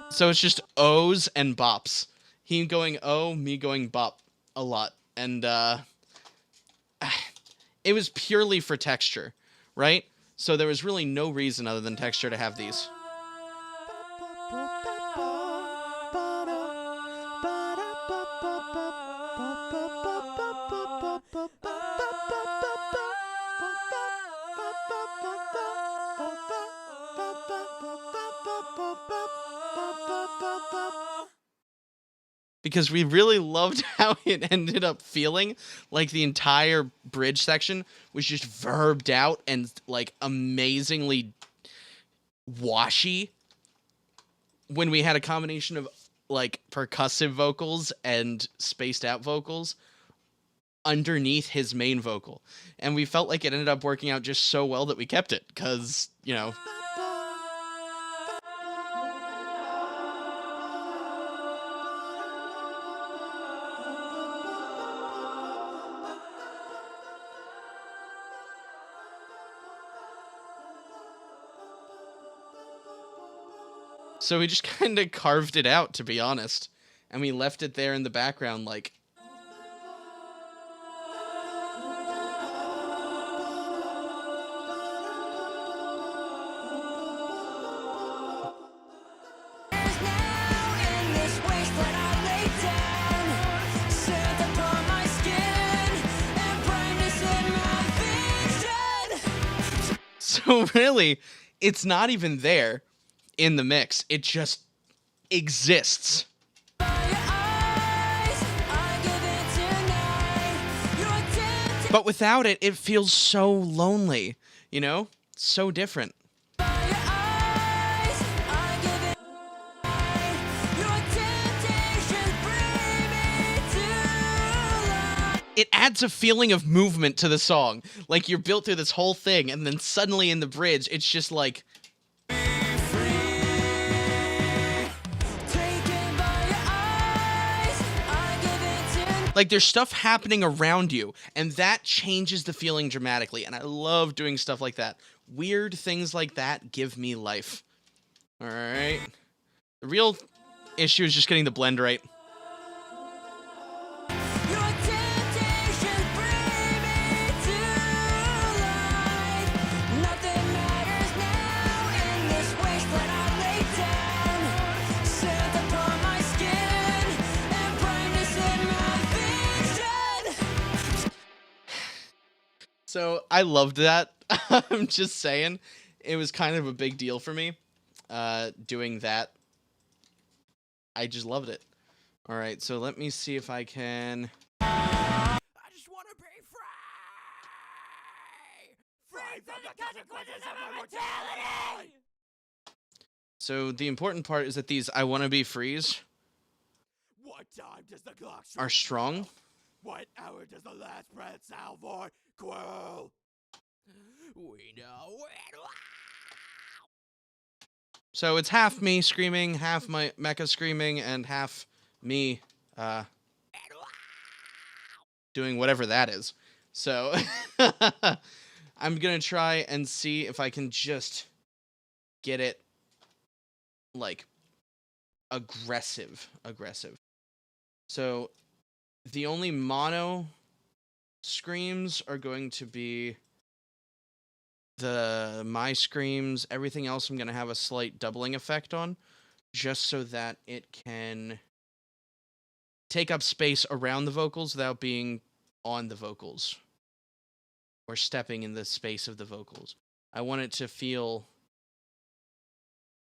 So it's just O's and bops. He going O, me going bop a lot. And it was purely for texture, right? So there was really no reason other than texture to have these. Because we really loved how it ended up feeling. Like the entire bridge section was just verbed out and like amazingly washy when we had a combination of like percussive vocals and spaced out vocals underneath his main vocal. And we felt like it ended up working out just so well that we kept it because, you know. So we just kind of carved it out, to be honest. And we left it there in the background like... So really, it's not even there in the mix. It just exists. But without it, it feels so lonely, you know? So different. It adds a feeling of movement to the song. Like you're built through this whole thing, and then suddenly in the bridge, it's just like... Like there's stuff happening around you, and that changes the feeling dramatically. And I love doing stuff like that. Weird things like that give me life. All right. The real issue is just getting the blend right. So I loved that. I'm just saying, it was kind of a big deal for me doing that. I just loved it. All right, so let me see if I can... I just want to be free! Free from the consequences of my mortality! So the important part is that these I Wanna Be Frees What time does the clock are strong. What hour does the last breath sound for Quill? We know it. So it's half me screaming, half my Mecha screaming, and half me doing whatever that is. So I'm gonna try and see if I can just get it like aggressive. So the only mono screams are going to be my screams. Everything else I'm going to have a slight doubling effect on, just so that it can take up space around the vocals without being on the vocals or stepping in the space of the vocals. I want it to feel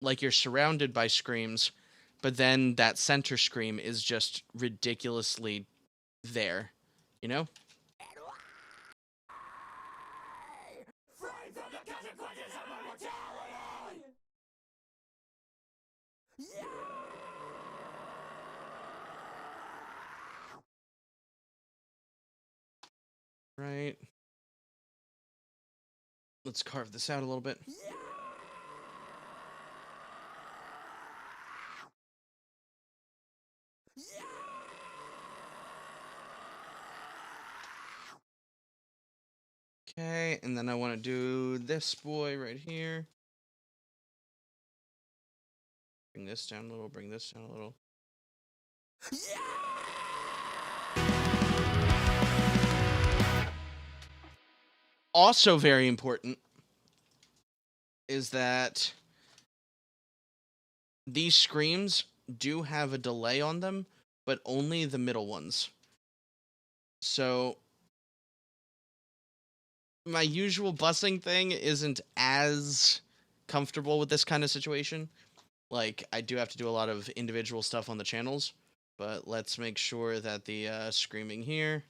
like you're surrounded by screams, but then that center scream is just ridiculously there, you know? Right. Let's carve this out a little bit. Okay, and then I want to do this boy right here. Bring this down a little, bring this down a little. Also very important is that these screams do have a delay on them, but only the middle ones. So my usual bussing thing isn't as comfortable with this kind of situation. Like, I do have to do a lot of individual stuff on the channels, but let's make sure that the screaming here.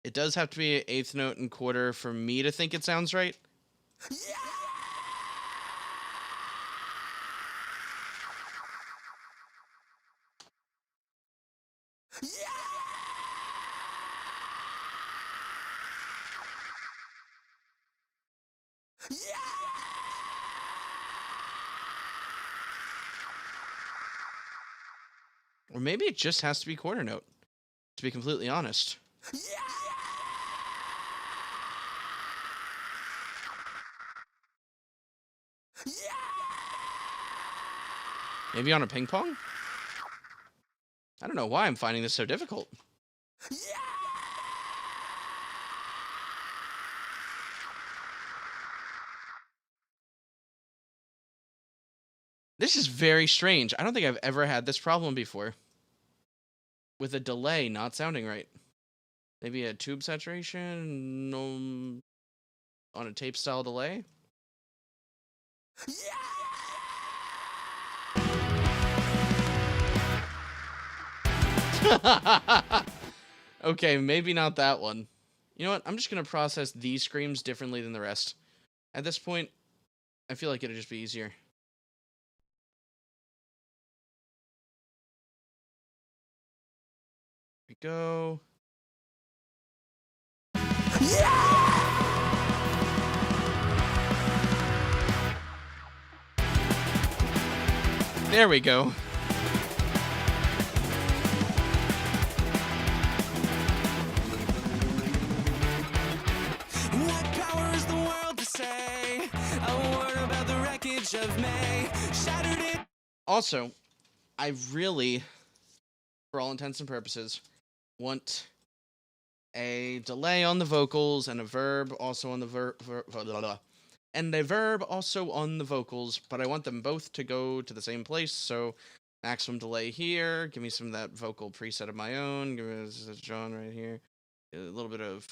It does have to be an eighth note and quarter for me to think it sounds right. Or maybe it just has to be quarter note, to be completely honest. Maybe on a ping pong? I don't know why I'm finding this so difficult. This is very strange. I don't think I've ever had this problem before. With a delay not sounding right. Maybe a tube saturation on a tape style delay? Okay, maybe not that one. You know what? I'm just going to process these screams differently than the rest. At this point, I feel like it'll just be easier. Here we go. There we go. What power is the world to say? A word about the wreckage of May. Shattered it. Also, I really, for all intents and purposes, want a delay on the vocals and a verb also on the and a verb also on the vocals, but I want them both to go to the same place. So maximum delay here. Give me some of that vocal preset of my own. Give me this is John right here. A little bit of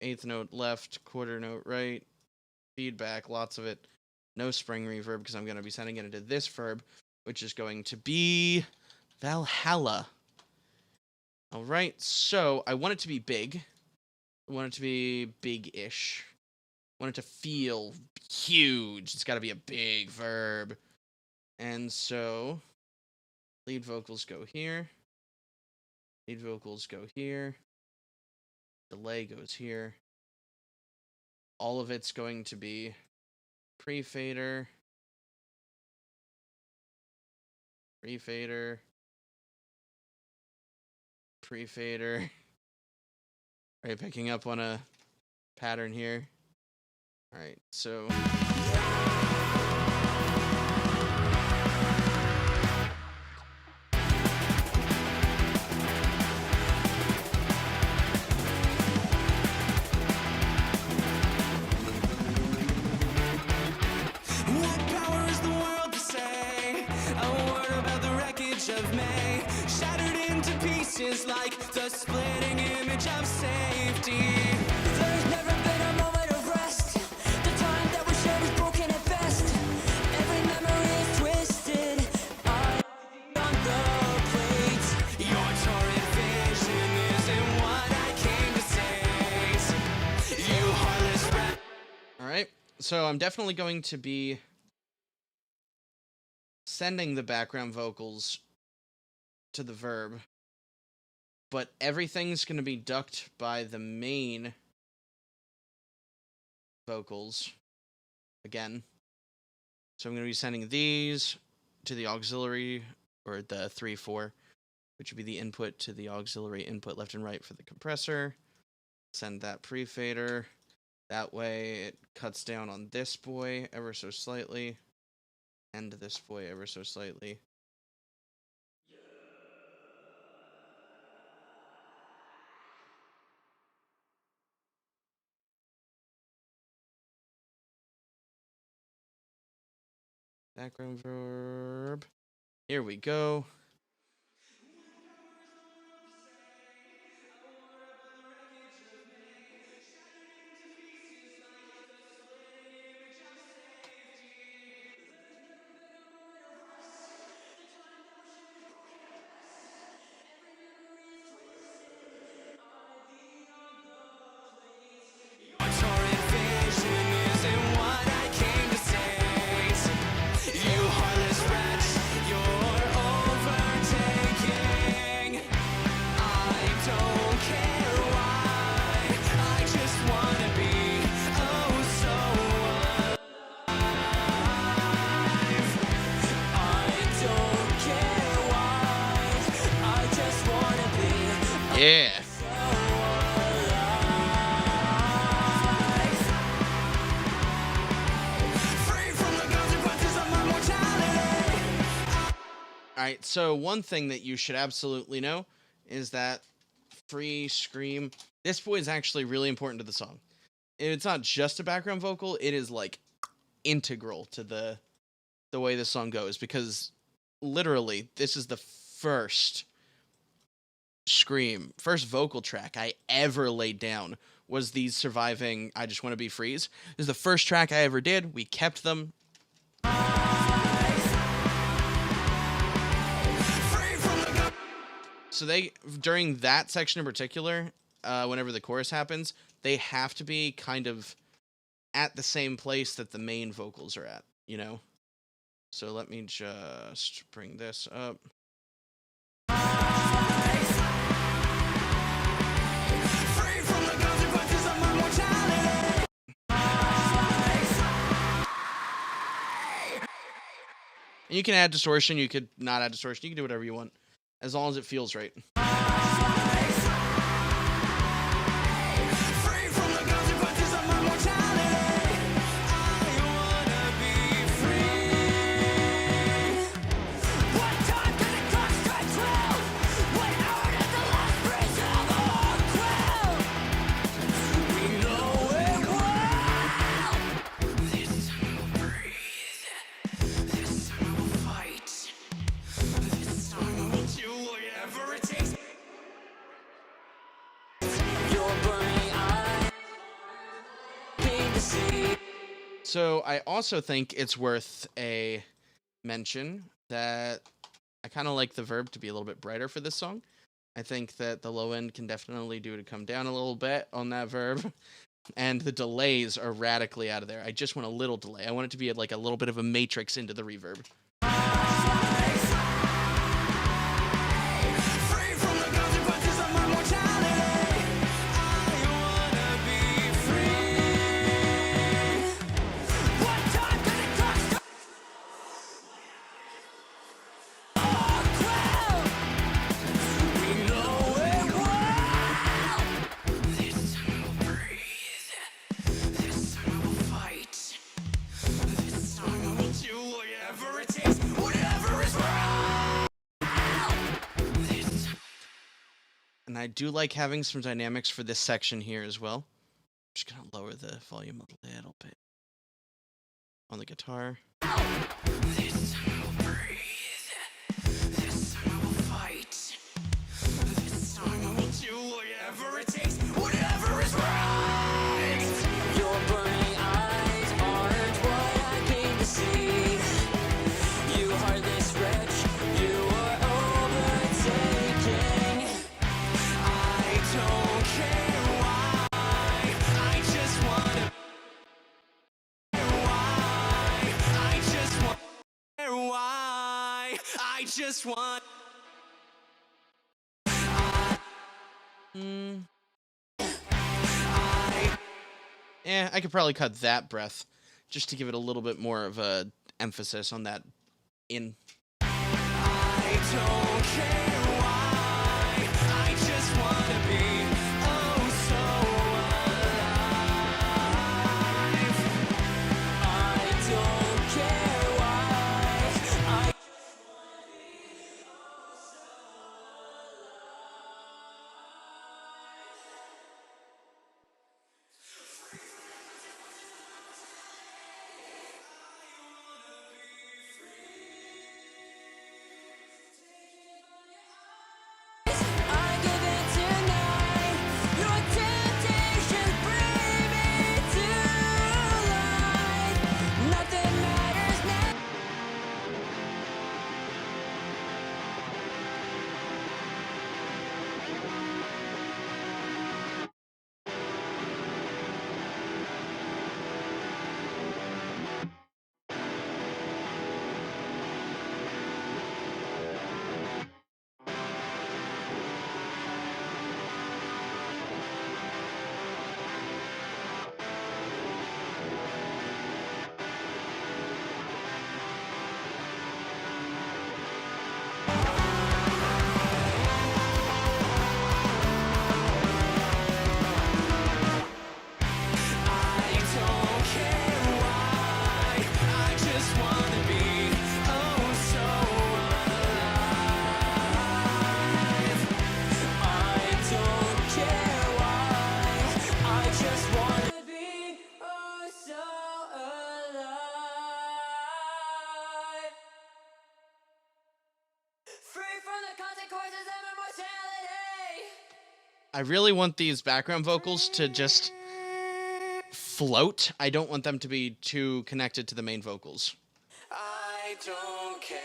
eighth note left, quarter note right. Feedback, lots of it. No spring reverb because I'm going to be sending it into this verb, which is going to be Valhalla. All right, so I want it to be big. I want it to be big-ish. I want it to feel huge. It's got to be a big verb. And so lead vocals go here. Lead vocals go here. Delay goes here. All of it's going to be pre-fader. Pre-fader. Pre-fader. Are you picking up on a pattern here? All right, so What power is the world to say? A word about the wreckage of May. Shattered into pieces like the splitting image of safety. There's never been a moment of rest. The time that we shared is broken at best. Every memory is twisted. I on the plates. Your torrid vision isn't what I came to say. You heartless rat. all right. So I'm definitely going to be sending the background vocals to the verb, but everything's going to be ducked by the main vocals. again. So I'm going to be sending these to the auxiliary, or the 3-4, which would be the input to the auxiliary input left and right for the compressor. Send that pre-fader. That way it cuts down on this boy ever so slightly, and this boy ever so slightly. Background verb. Here we go. Torrid vision isn't what I came to say. You heartless wretch, you're overtaking. I don't care why, I just wanna be oh so alive. I don't care why, I just wanna be Yeah. so alive. Free from the consequences of my mortality. All right, so one thing that you should absolutely know is that free scream, this boy is actually really important to the song. It's not just a background vocal, it is like integral to the way the song goes, because literally this is the first vocal track I ever laid down was these surviving I Just Want to Be Frees. This is the first track I ever did. We kept them. So they, during that section in particular, whenever the chorus happens, they have to be kind of at the same place that the main vocals are at, you know? So let me just bring this up. Free from the consequences of my mortality. And you can add distortion, you could not add distortion, you can do whatever you want, as long as it feels right. Free from the consequences of my mortality. I wanna be free. What time did it cost control? What hour did the last breeze of the long quell? We know it well. This time we'll breathe. This time we'll fight. This time we'll do whatever it takes. Your burning eyes pain to see. So I also think it's worth a mention that I kind of like the verb to be a little bit brighter for this song. I think that the low end can definitely do to come down a little bit on that verb. And the delays are radically out of there. I just want a little delay. I want it to be like a little bit of a matrix into the reverb. Free from the consequences of my mortality. I wanna be free. What time did it cost? Oh, well. We know it well. This time we'll breathe. This time we'll fight. This time we'll do whatever it takes. Whatever is right. This And I do like having some dynamics for this section here as well. I'm just going to lower the volume a little bit on the guitar. This time we'll breathe. This time we'll fight. This time we'll do whatever it takes. Whatever is right. Your burning eyes aren't what I came to see. You heartless wretch, you are overtaking. I don't care why. I just wanna. I just want. Why? I just want. Yeah, I could probably cut that breath just to give it a little bit more of a emphasis on that in. I don't care why, I just wanna be oh so alive. I don't care why, I just wanna be oh so I give in tonight. Your temptations bring me to life. Nothing matters now. I don't care why, I just wanna be oh so alive. I don't care why, I just wanna be oh so alive. Free from the consequences of immortality. I really want these background vocals to just float. I don't want them to be too connected to the main vocals. I don't care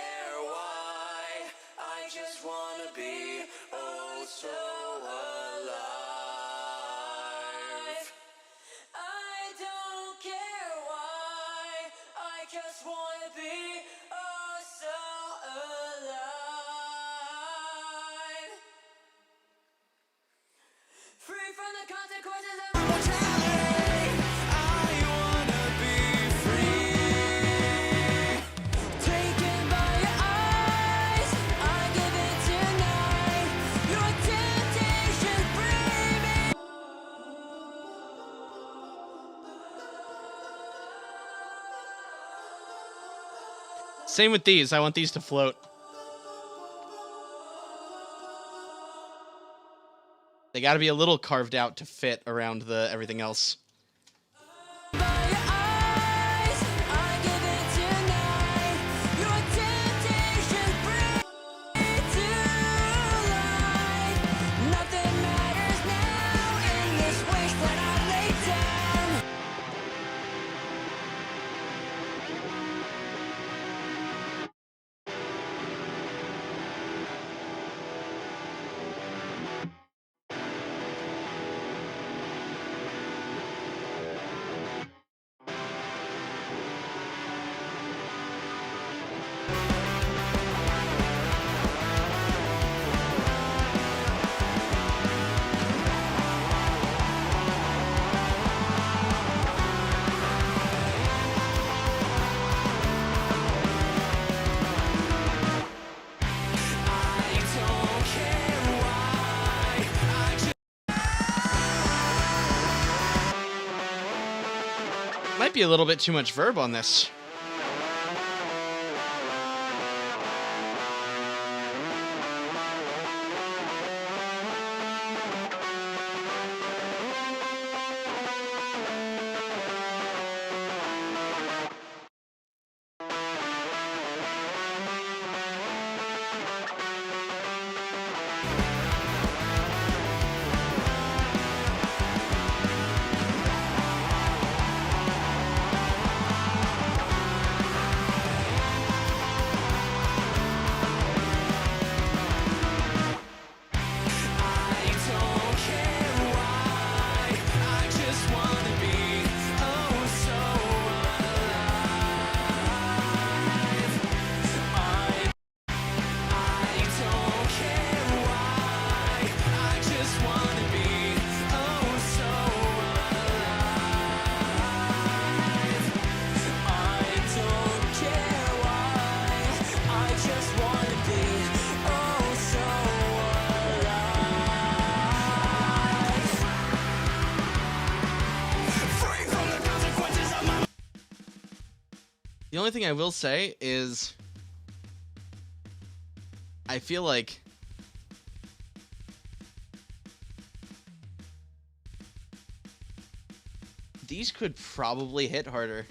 why, I just wanna be oh so alive. I don't care why, I just wanna be oh so alive. Free from the consequences of mortality. I wanna be free. Taken by your eyes, I give in tonight. Your temptations bring me. Same with these. I want these to float. They got to be a little carved out to fit around the everything else. By your eyes, I give in tonight. Your temptations bring me to life. Nothing matters now in this wasteland I lay down. I don't care why, I just. Might be a little bit too much verb on this. The only thing I will say is I feel like these could probably hit harder.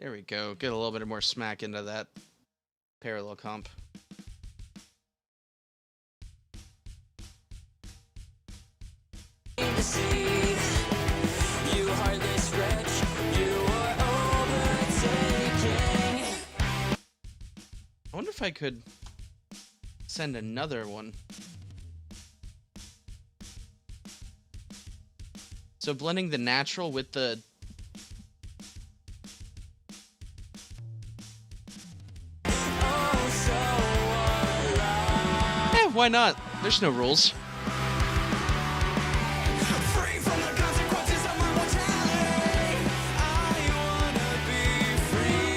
There we go. Get a little bit more smack into that parallel comp. I wonder if I could send another one. So blending the natural with the... why not? There's no rules. Free from the consequences of my mortality. I wanna be free.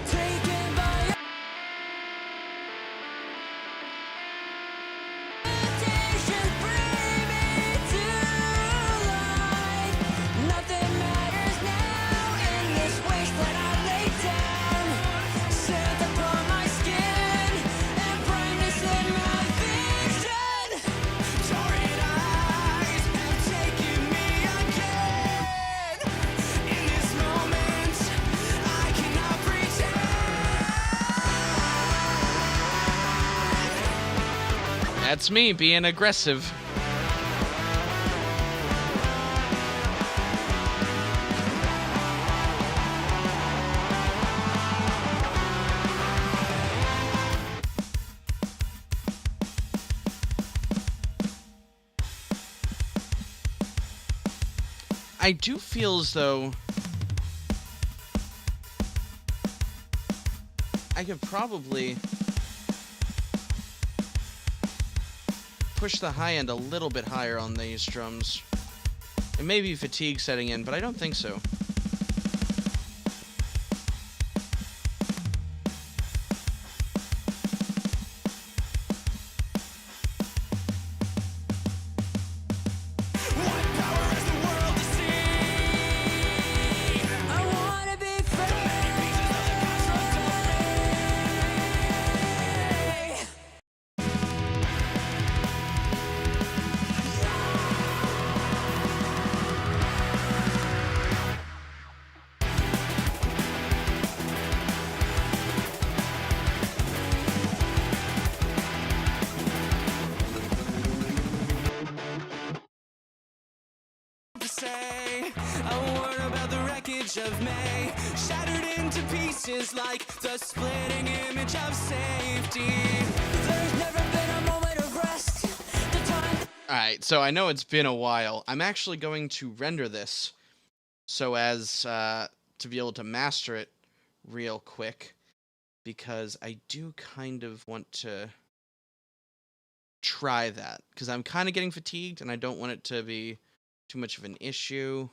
Taken by temptation, bring me to life. Nothing matters now in this wasteland I lay down. Sand upon my skin and brightness in my vision. Torrid eyes have taken me again. In this moment, I cannot pretend. That's me being aggressive. I do feel as though I could probably push the high end a little bit higher on these drums. It may be fatigue setting in, but I don't think so. What power has the world to see? I wanna be free. The many pieces of the construct of me. To say a word about the wreckage of May, shattered into pieces like the splitting image of safety. There's never been a moment of rest. The time Alright, so I know it's been a while. I'm actually going to render this so as to be able to master it real quick, because I do kind of want to try that, because I'm kind of getting fatigued and I don't want it to be too much of an issue.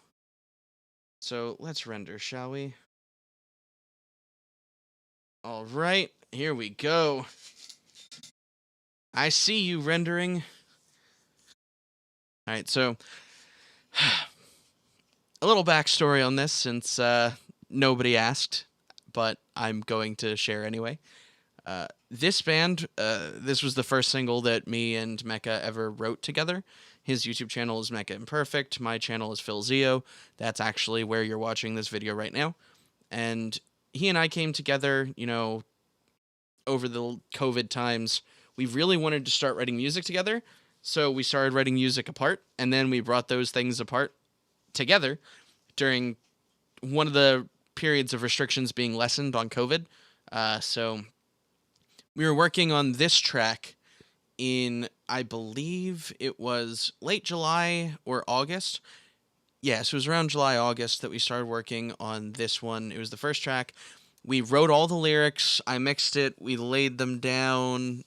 So let's render, shall we? All right, here we go. I see you rendering. All right, so a little backstory on this, since nobody asked, but I'm going to share anyway. This band, this was the first single that me and Meka ever wrote together. His YouTube channel is Mecha Imperfect. My channel is Phil Zio. That's actually where you're watching this video right now. And he and I came together, over the COVID times. We really wanted to start writing music together. So we started writing music apart, and then we brought those things apart together during one of the periods of restrictions being lessened on COVID. So we were working on this track in, I believe it was late July or August. Yes, it was around July, August that we started working on this one. It was the first track. We wrote all the lyrics. I mixed it. We laid them down,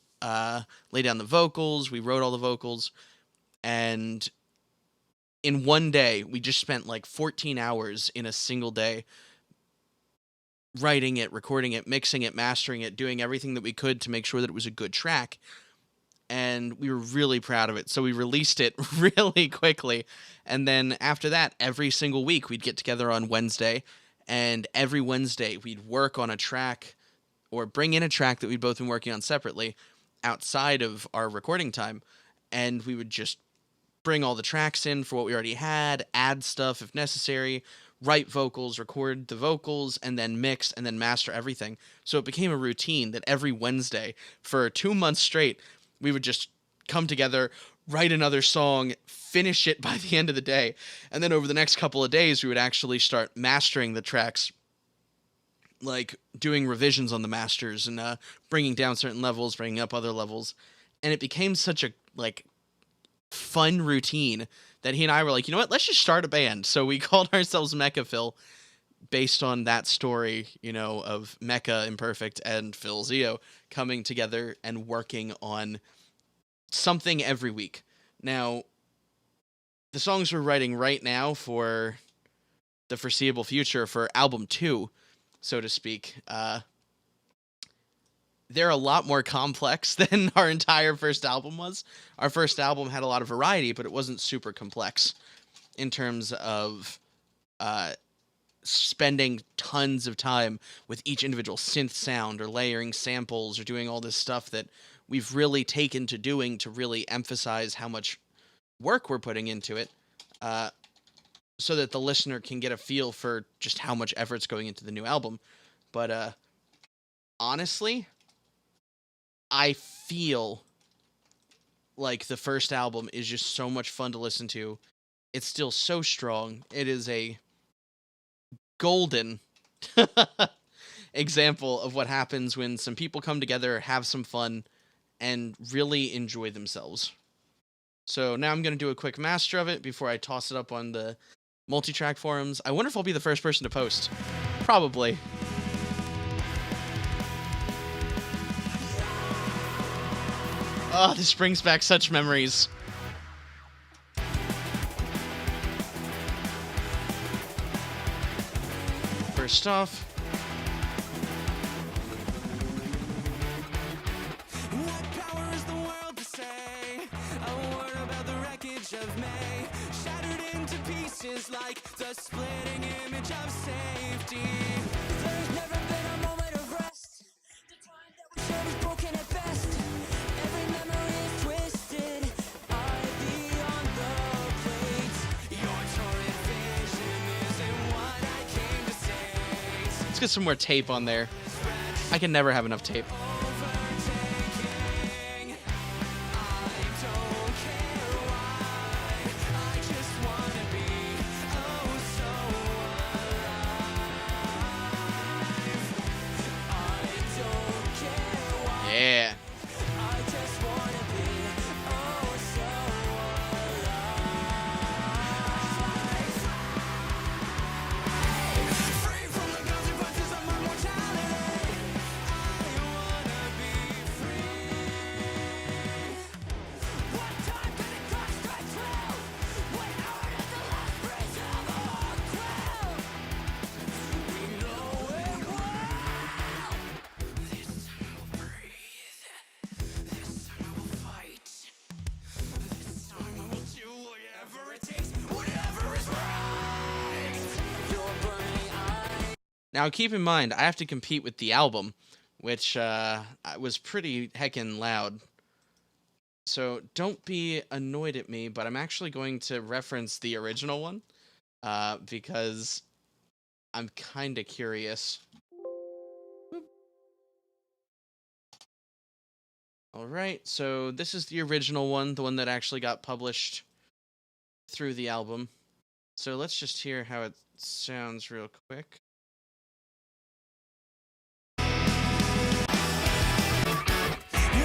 laid down the vocals. We wrote all the vocals. And in one day, we just spent like 14 hours in a single day writing it, recording it, mixing it, mastering it, doing everything that we could to make sure that it was a good track. And we were really proud of it. So we released it really quickly. And then after that, every single week, we'd get together on Wednesday. And every Wednesday, we'd work on a track or bring in a track that we'd both been working on separately outside of our recording time. And we would just bring all the tracks in for what we already had, add stuff if necessary, write vocals, record the vocals, and then mix and then master everything. So it became a routine that every Wednesday for 2 months straight, we would just come together, write another song, finish it by the end of the day. And then over the next couple of days, we would actually start mastering the tracks, like doing revisions on the masters and bringing down certain levels, bringing up other levels. And it became such a fun routine that he and I were like, you know what, let's just start a band. So we called ourselves MekaPhil based on that story, of Mecha Imperfect and Phil Zio coming together and working on something every week. Now, the songs we're writing right now for the foreseeable future, for album 2, so to speak, they're a lot more complex than our entire first album was. Our first album had a lot of variety, but it wasn't super complex in terms of spending tons of time with each individual synth sound or layering samples or doing all this stuff that we've really taken to doing to really emphasize how much work we're putting into it, so that the listener can get a feel for just how much effort's going into the new album. But honestly, I feel like the first album is just so much fun to listen to. It's still so strong. It is a golden example of what happens when some people come together, have some fun, and really enjoy themselves. So now I'm going to do a quick master of it before I toss it up on the Multitrack forums. I wonder if I'll be the first person to post. Probably. Oh, this brings back such memories. First off, What power is the world to say? A word about the wreckage of May, shattered into pieces like the splitting image of safety. There's never been a moment of rest. The time that we shared is broken at best. Every memory is twisted. I'd be on the plates. Your torrid vision isn't what I came to say. let's get some more tape on there. I can never have enough tape. Yeah. Now, keep in mind, I have to compete with the album, which was pretty heckin' loud. So don't be annoyed at me, but I'm actually going to reference the original one because I'm kind of curious. All right, so this is the original one, the one that actually got published through the album. So let's just hear how it sounds real quick.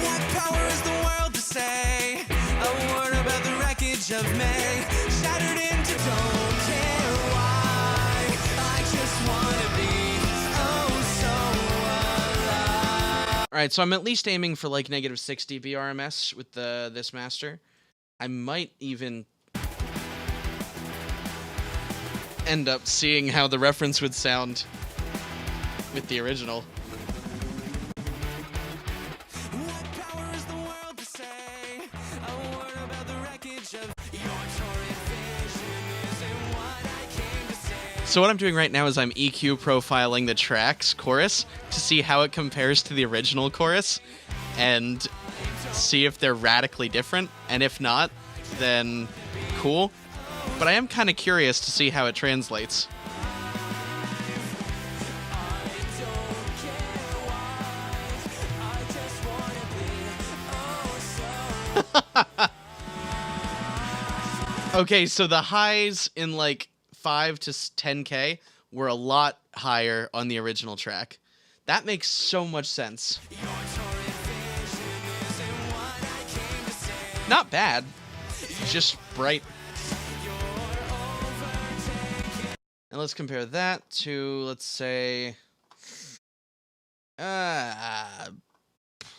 What power is the world to say? A word about the wreckage of May, shattered into don't care why. I just wanna be oh so alive. All right, so I'm at least aiming for like -60 BRMS with this master. I might even end up seeing how the reference would sound with the original. What power is the world to say? A word about the wreckage of your torrid vision isn't what I came to say. So what I'm doing right now is I'm EQ profiling the track's chorus to see how it compares to the original chorus and see if they're radically different, and if not, then cool. But I am kind of curious to see how it translates. Okay, so the highs in like 5 to 10K were a lot higher on the original track. That makes so much sense. Not bad, just bright. And let's compare that to, let's say,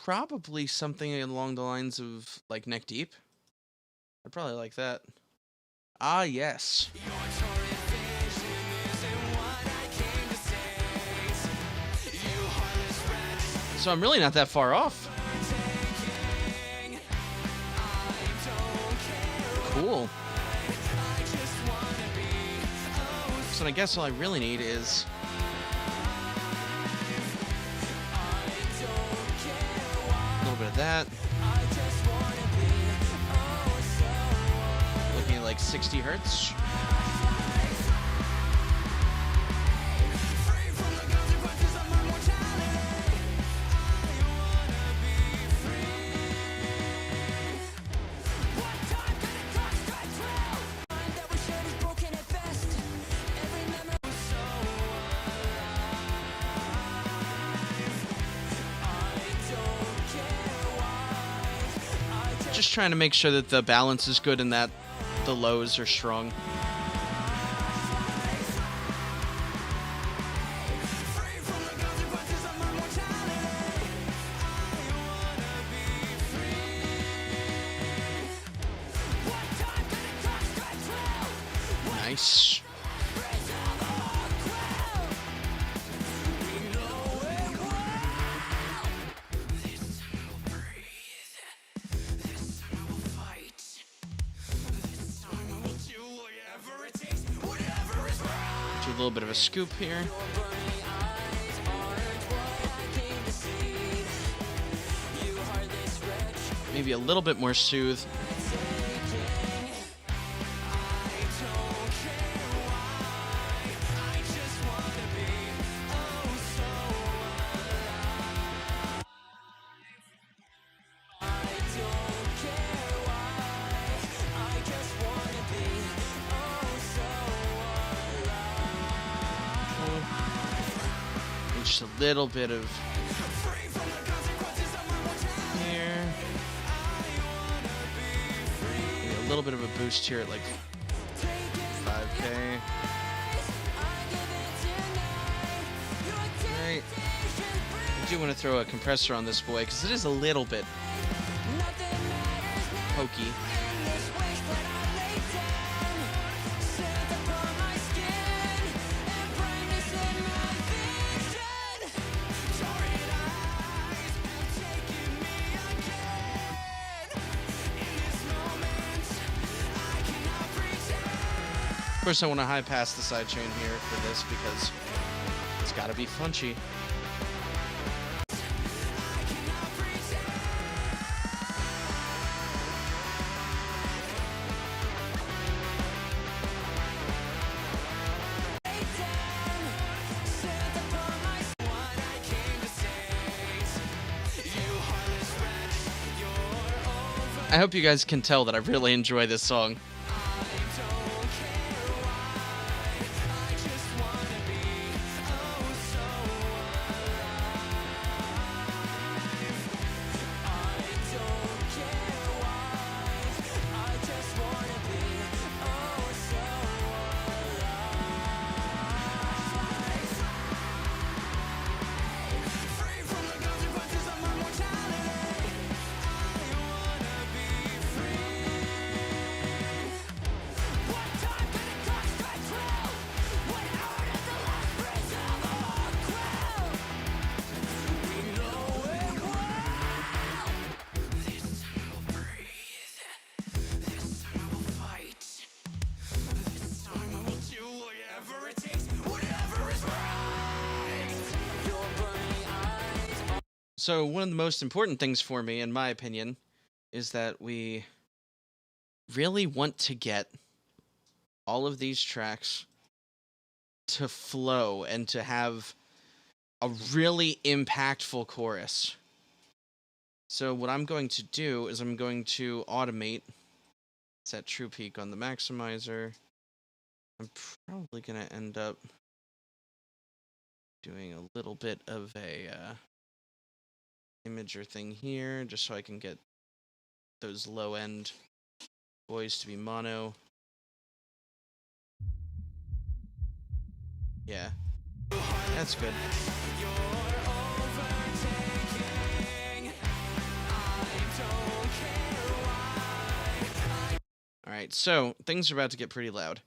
probably something along the lines of like Neck Deep. I'd probably like that. Ah, yes. So I'm really not that far off. Cool. So I guess all I really need is a little bit of that. Looking at like 60 hertz. Just trying to make sure that the balance is good and that the lows are strong. Nice. Do a little bit of a scoop here. Maybe a little bit more soothe. Just a little bit of here. Maybe a little bit of a boost here at like 5K. Right. I do want to throw a compressor on this boy because it is a little bit pokey. Of course, I want to high pass the sidechain here for this because it's got to be punchy. I hope you guys can tell that I really enjoy this song. So one of the most important things for me, in my opinion, is that we really want to get all of these tracks to flow and to have a really impactful chorus. So what I'm going to do is I'm going to automate, set true peak on the maximizer. I'm probably going to end up doing a little bit of a imager thing here, just so I can get those low end boys to be mono. Yeah, that's good. Alright, so things are about to get pretty loud.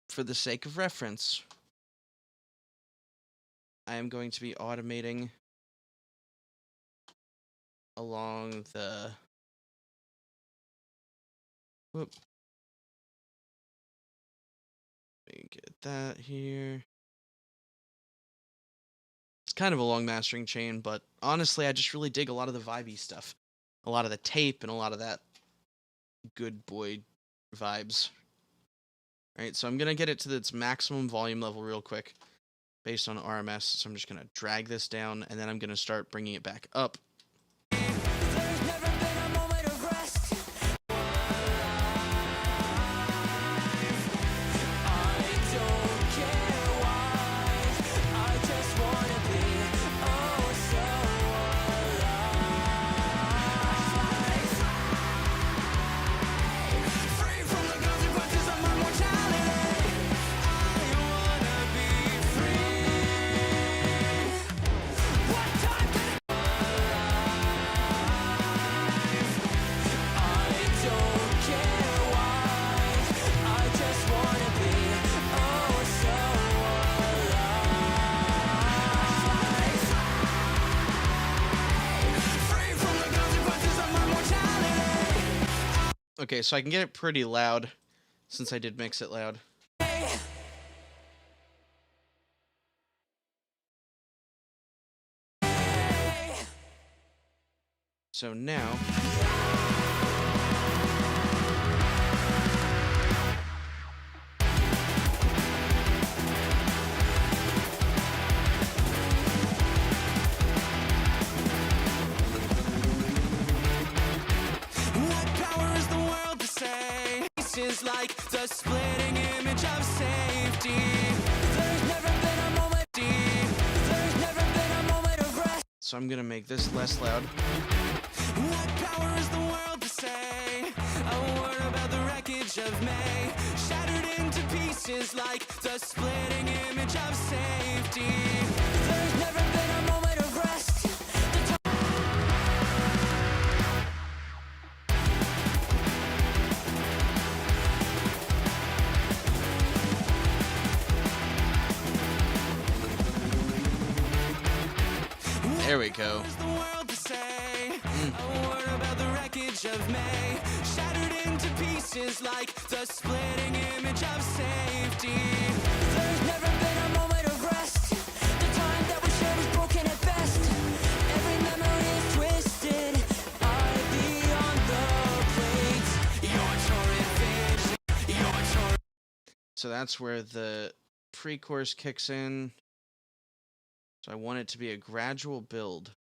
For the sake of reference, I am going to be automating along the... Whoop. Let me get that here. It's kind of a long mastering chain, but honestly, I just really dig a lot of the vibey stuff. A lot of the tape and a lot of that good boy vibes. Alright, so I'm going to get it to its maximum volume level real quick based on RMS. So I'm just going to drag this down, and then I'm going to start bringing it back up. Okay, so I can get it pretty loud, since I did mix it loud. So now... Is like the splitting image of safety. There's never been a moment deep. There's never been a moment of rest. So I'm gonna make this less loud. What power is the world to say a word about the wreckage of May, shattered into pieces like the splitting image of safety. There's never been a moment of rest. There we go. A word about the wreckage of May, shattered into pieces like the splitting image of safety. There's never been a moment of rest. The time that we shared was broken at best. Every memory is twisted. I be on the plates. Your torrid vision. Your torrid. So that's where the pre-chorus kicks in. So I want it to be a gradual build.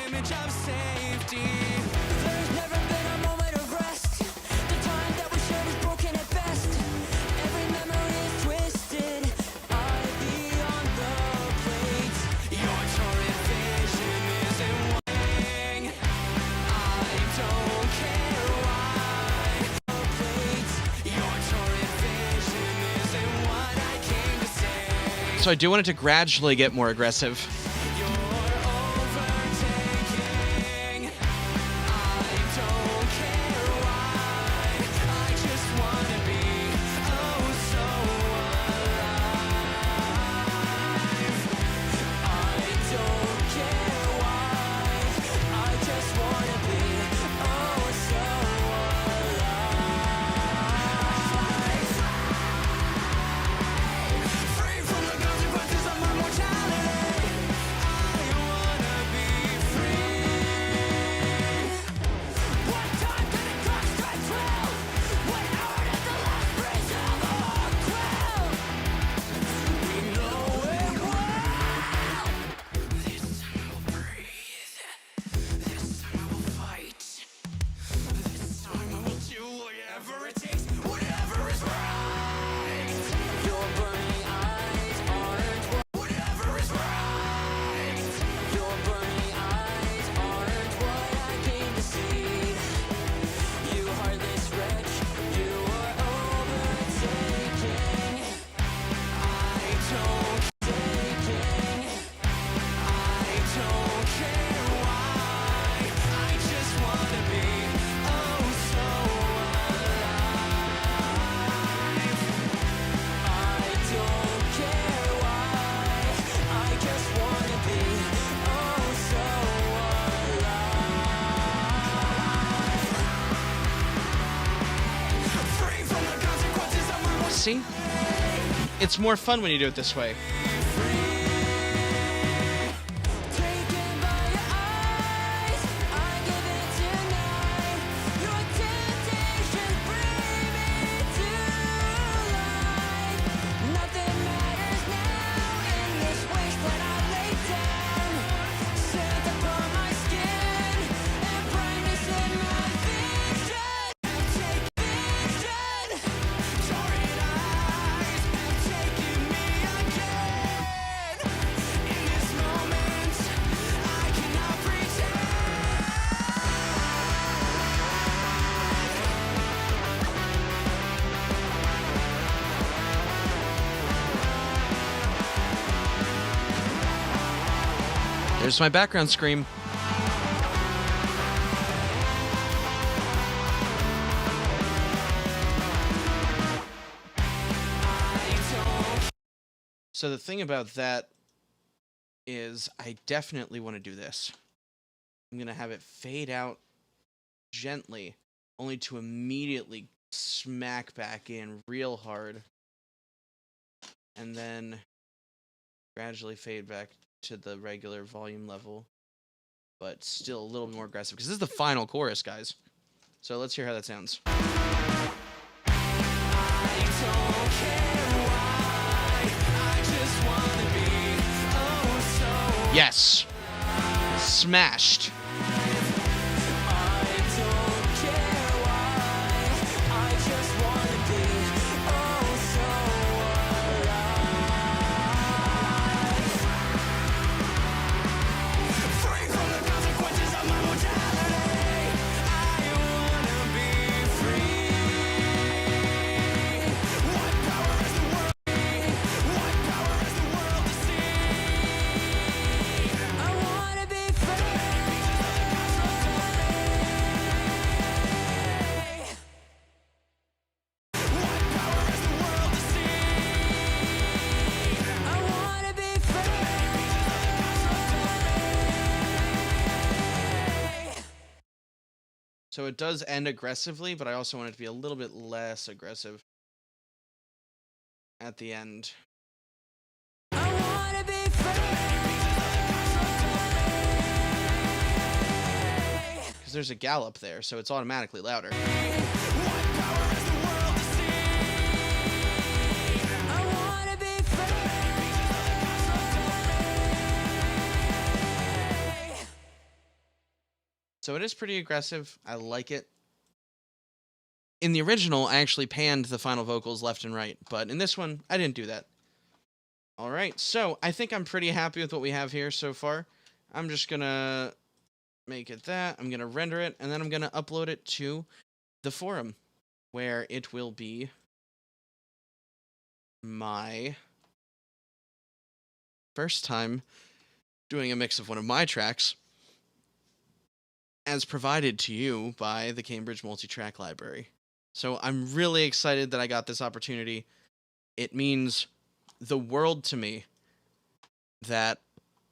image of safety. There's never been a moment of rest. The time that we shared is broken at best. Every memory is twisted. I be on the plates. Your torrid vision isn't winning. I don't care why. The plates. Your torrid vision isn't what I came to say. So I do want it to gradually get more aggressive. You're overtaking. I don't care why. I just wanna be oh so alive. I don't care why. I just wanna be oh so alive. Free from the consequences of my mortality. I wanna be free. What time did it cross the trail? When out at the last breeze of a quill? We know it well. This time we'll breathe. This time we'll fight. This time we'll do whatever it takes, whatever is right. Your burning eyes aren't whatever is right. Your burning eyes aren't what I came to see. You heartless wretch, you are overtaking. I don't taking. I don't care why. I just wanna be oh so alive. I don't care why. I just wanna be oh so alive. Free from the consequences of my See? It's more fun when you do it this way. Taken by your eyes, I give in tonight. Your temptations bring me to life. Nothing matters now in this wasteland I lay down. Sand upon my skin and brightness in my vision. Take vision. Torrid eyes have taken me again. In this moment, I cannot pretend. There's my background scream. So the thing about that is I definitely want to do this. I'm going to have it fade out gently, only to immediately smack back in real hard. And then gradually fade back to the regular volume level, but still a little more aggressive, because this is the final chorus, guys. So let's hear how that sounds. I don't care why. I just wanna be oh so Yes! Smashed! I don't care why. I just wanna be oh so alive. Free from the consequences of my mortality. I wanna be free. What power is the world? What power is the world to see? I wanna be free. What power is the world to see? I wanna be free. So it does end aggressively, but I also want it to be a little bit less aggressive at the end. I wanna be free. Because there's a gallop there, so it's automatically louder. What power is the world to see? I wanna be free. So it is pretty aggressive. I like it. In the original, I actually panned the final vocals left and right, but in this one, I didn't do that. All right, so I think I'm pretty happy with what we have here so far. I'm just going to make it that. I'm going to render it, and then I'm going to upload it to the forum, where it will be my first time doing a mix of one of my tracks as provided to you by the Cambridge Multitrack library. So I'm really excited that I got this opportunity. It means the world to me that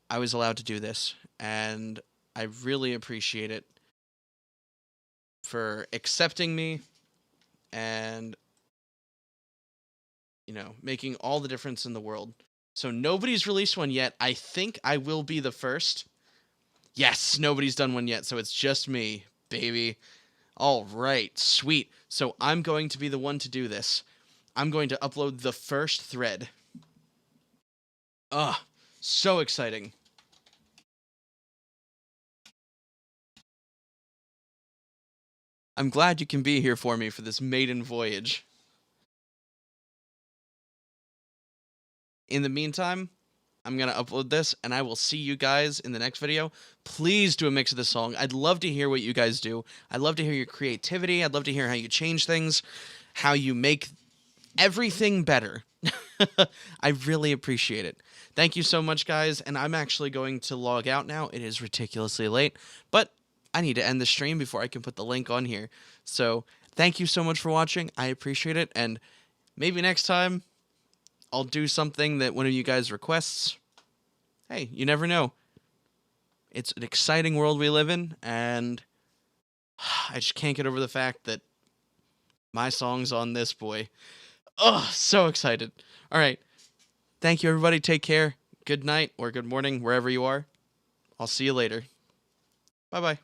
I was allowed to do this, and I really appreciate it for accepting me and, you know, making all the difference in the world. So nobody's released one yet. I think I will be the first. Yes, nobody's done one yet, so it's just me, baby. All right, sweet. So I'm going to be the one to do this. I'm going to upload the first thread. Ugh, so exciting. I'm glad you can be here for me for this maiden voyage. In the meantime, I'm going to upload this, and I will see you guys in the next video. Please do a mix of this song. I'd love to hear what you guys do. I'd love to hear your creativity. I'd love to hear how you change things, how you make everything better. I really appreciate it. Thank you so much, guys, and I'm actually going to log out now. It is ridiculously late, but I need to end the stream before I can put the link on here. So thank you so much for watching. I appreciate it, and maybe next time I'll do something that one of you guys requests. Hey, you never know. It's an exciting world we live in, and I just can't get over the fact that my song's on this boy. Oh, so excited. All right. Thank you, everybody. Take care. Good night or good morning, wherever you are. I'll see you later. Bye-bye.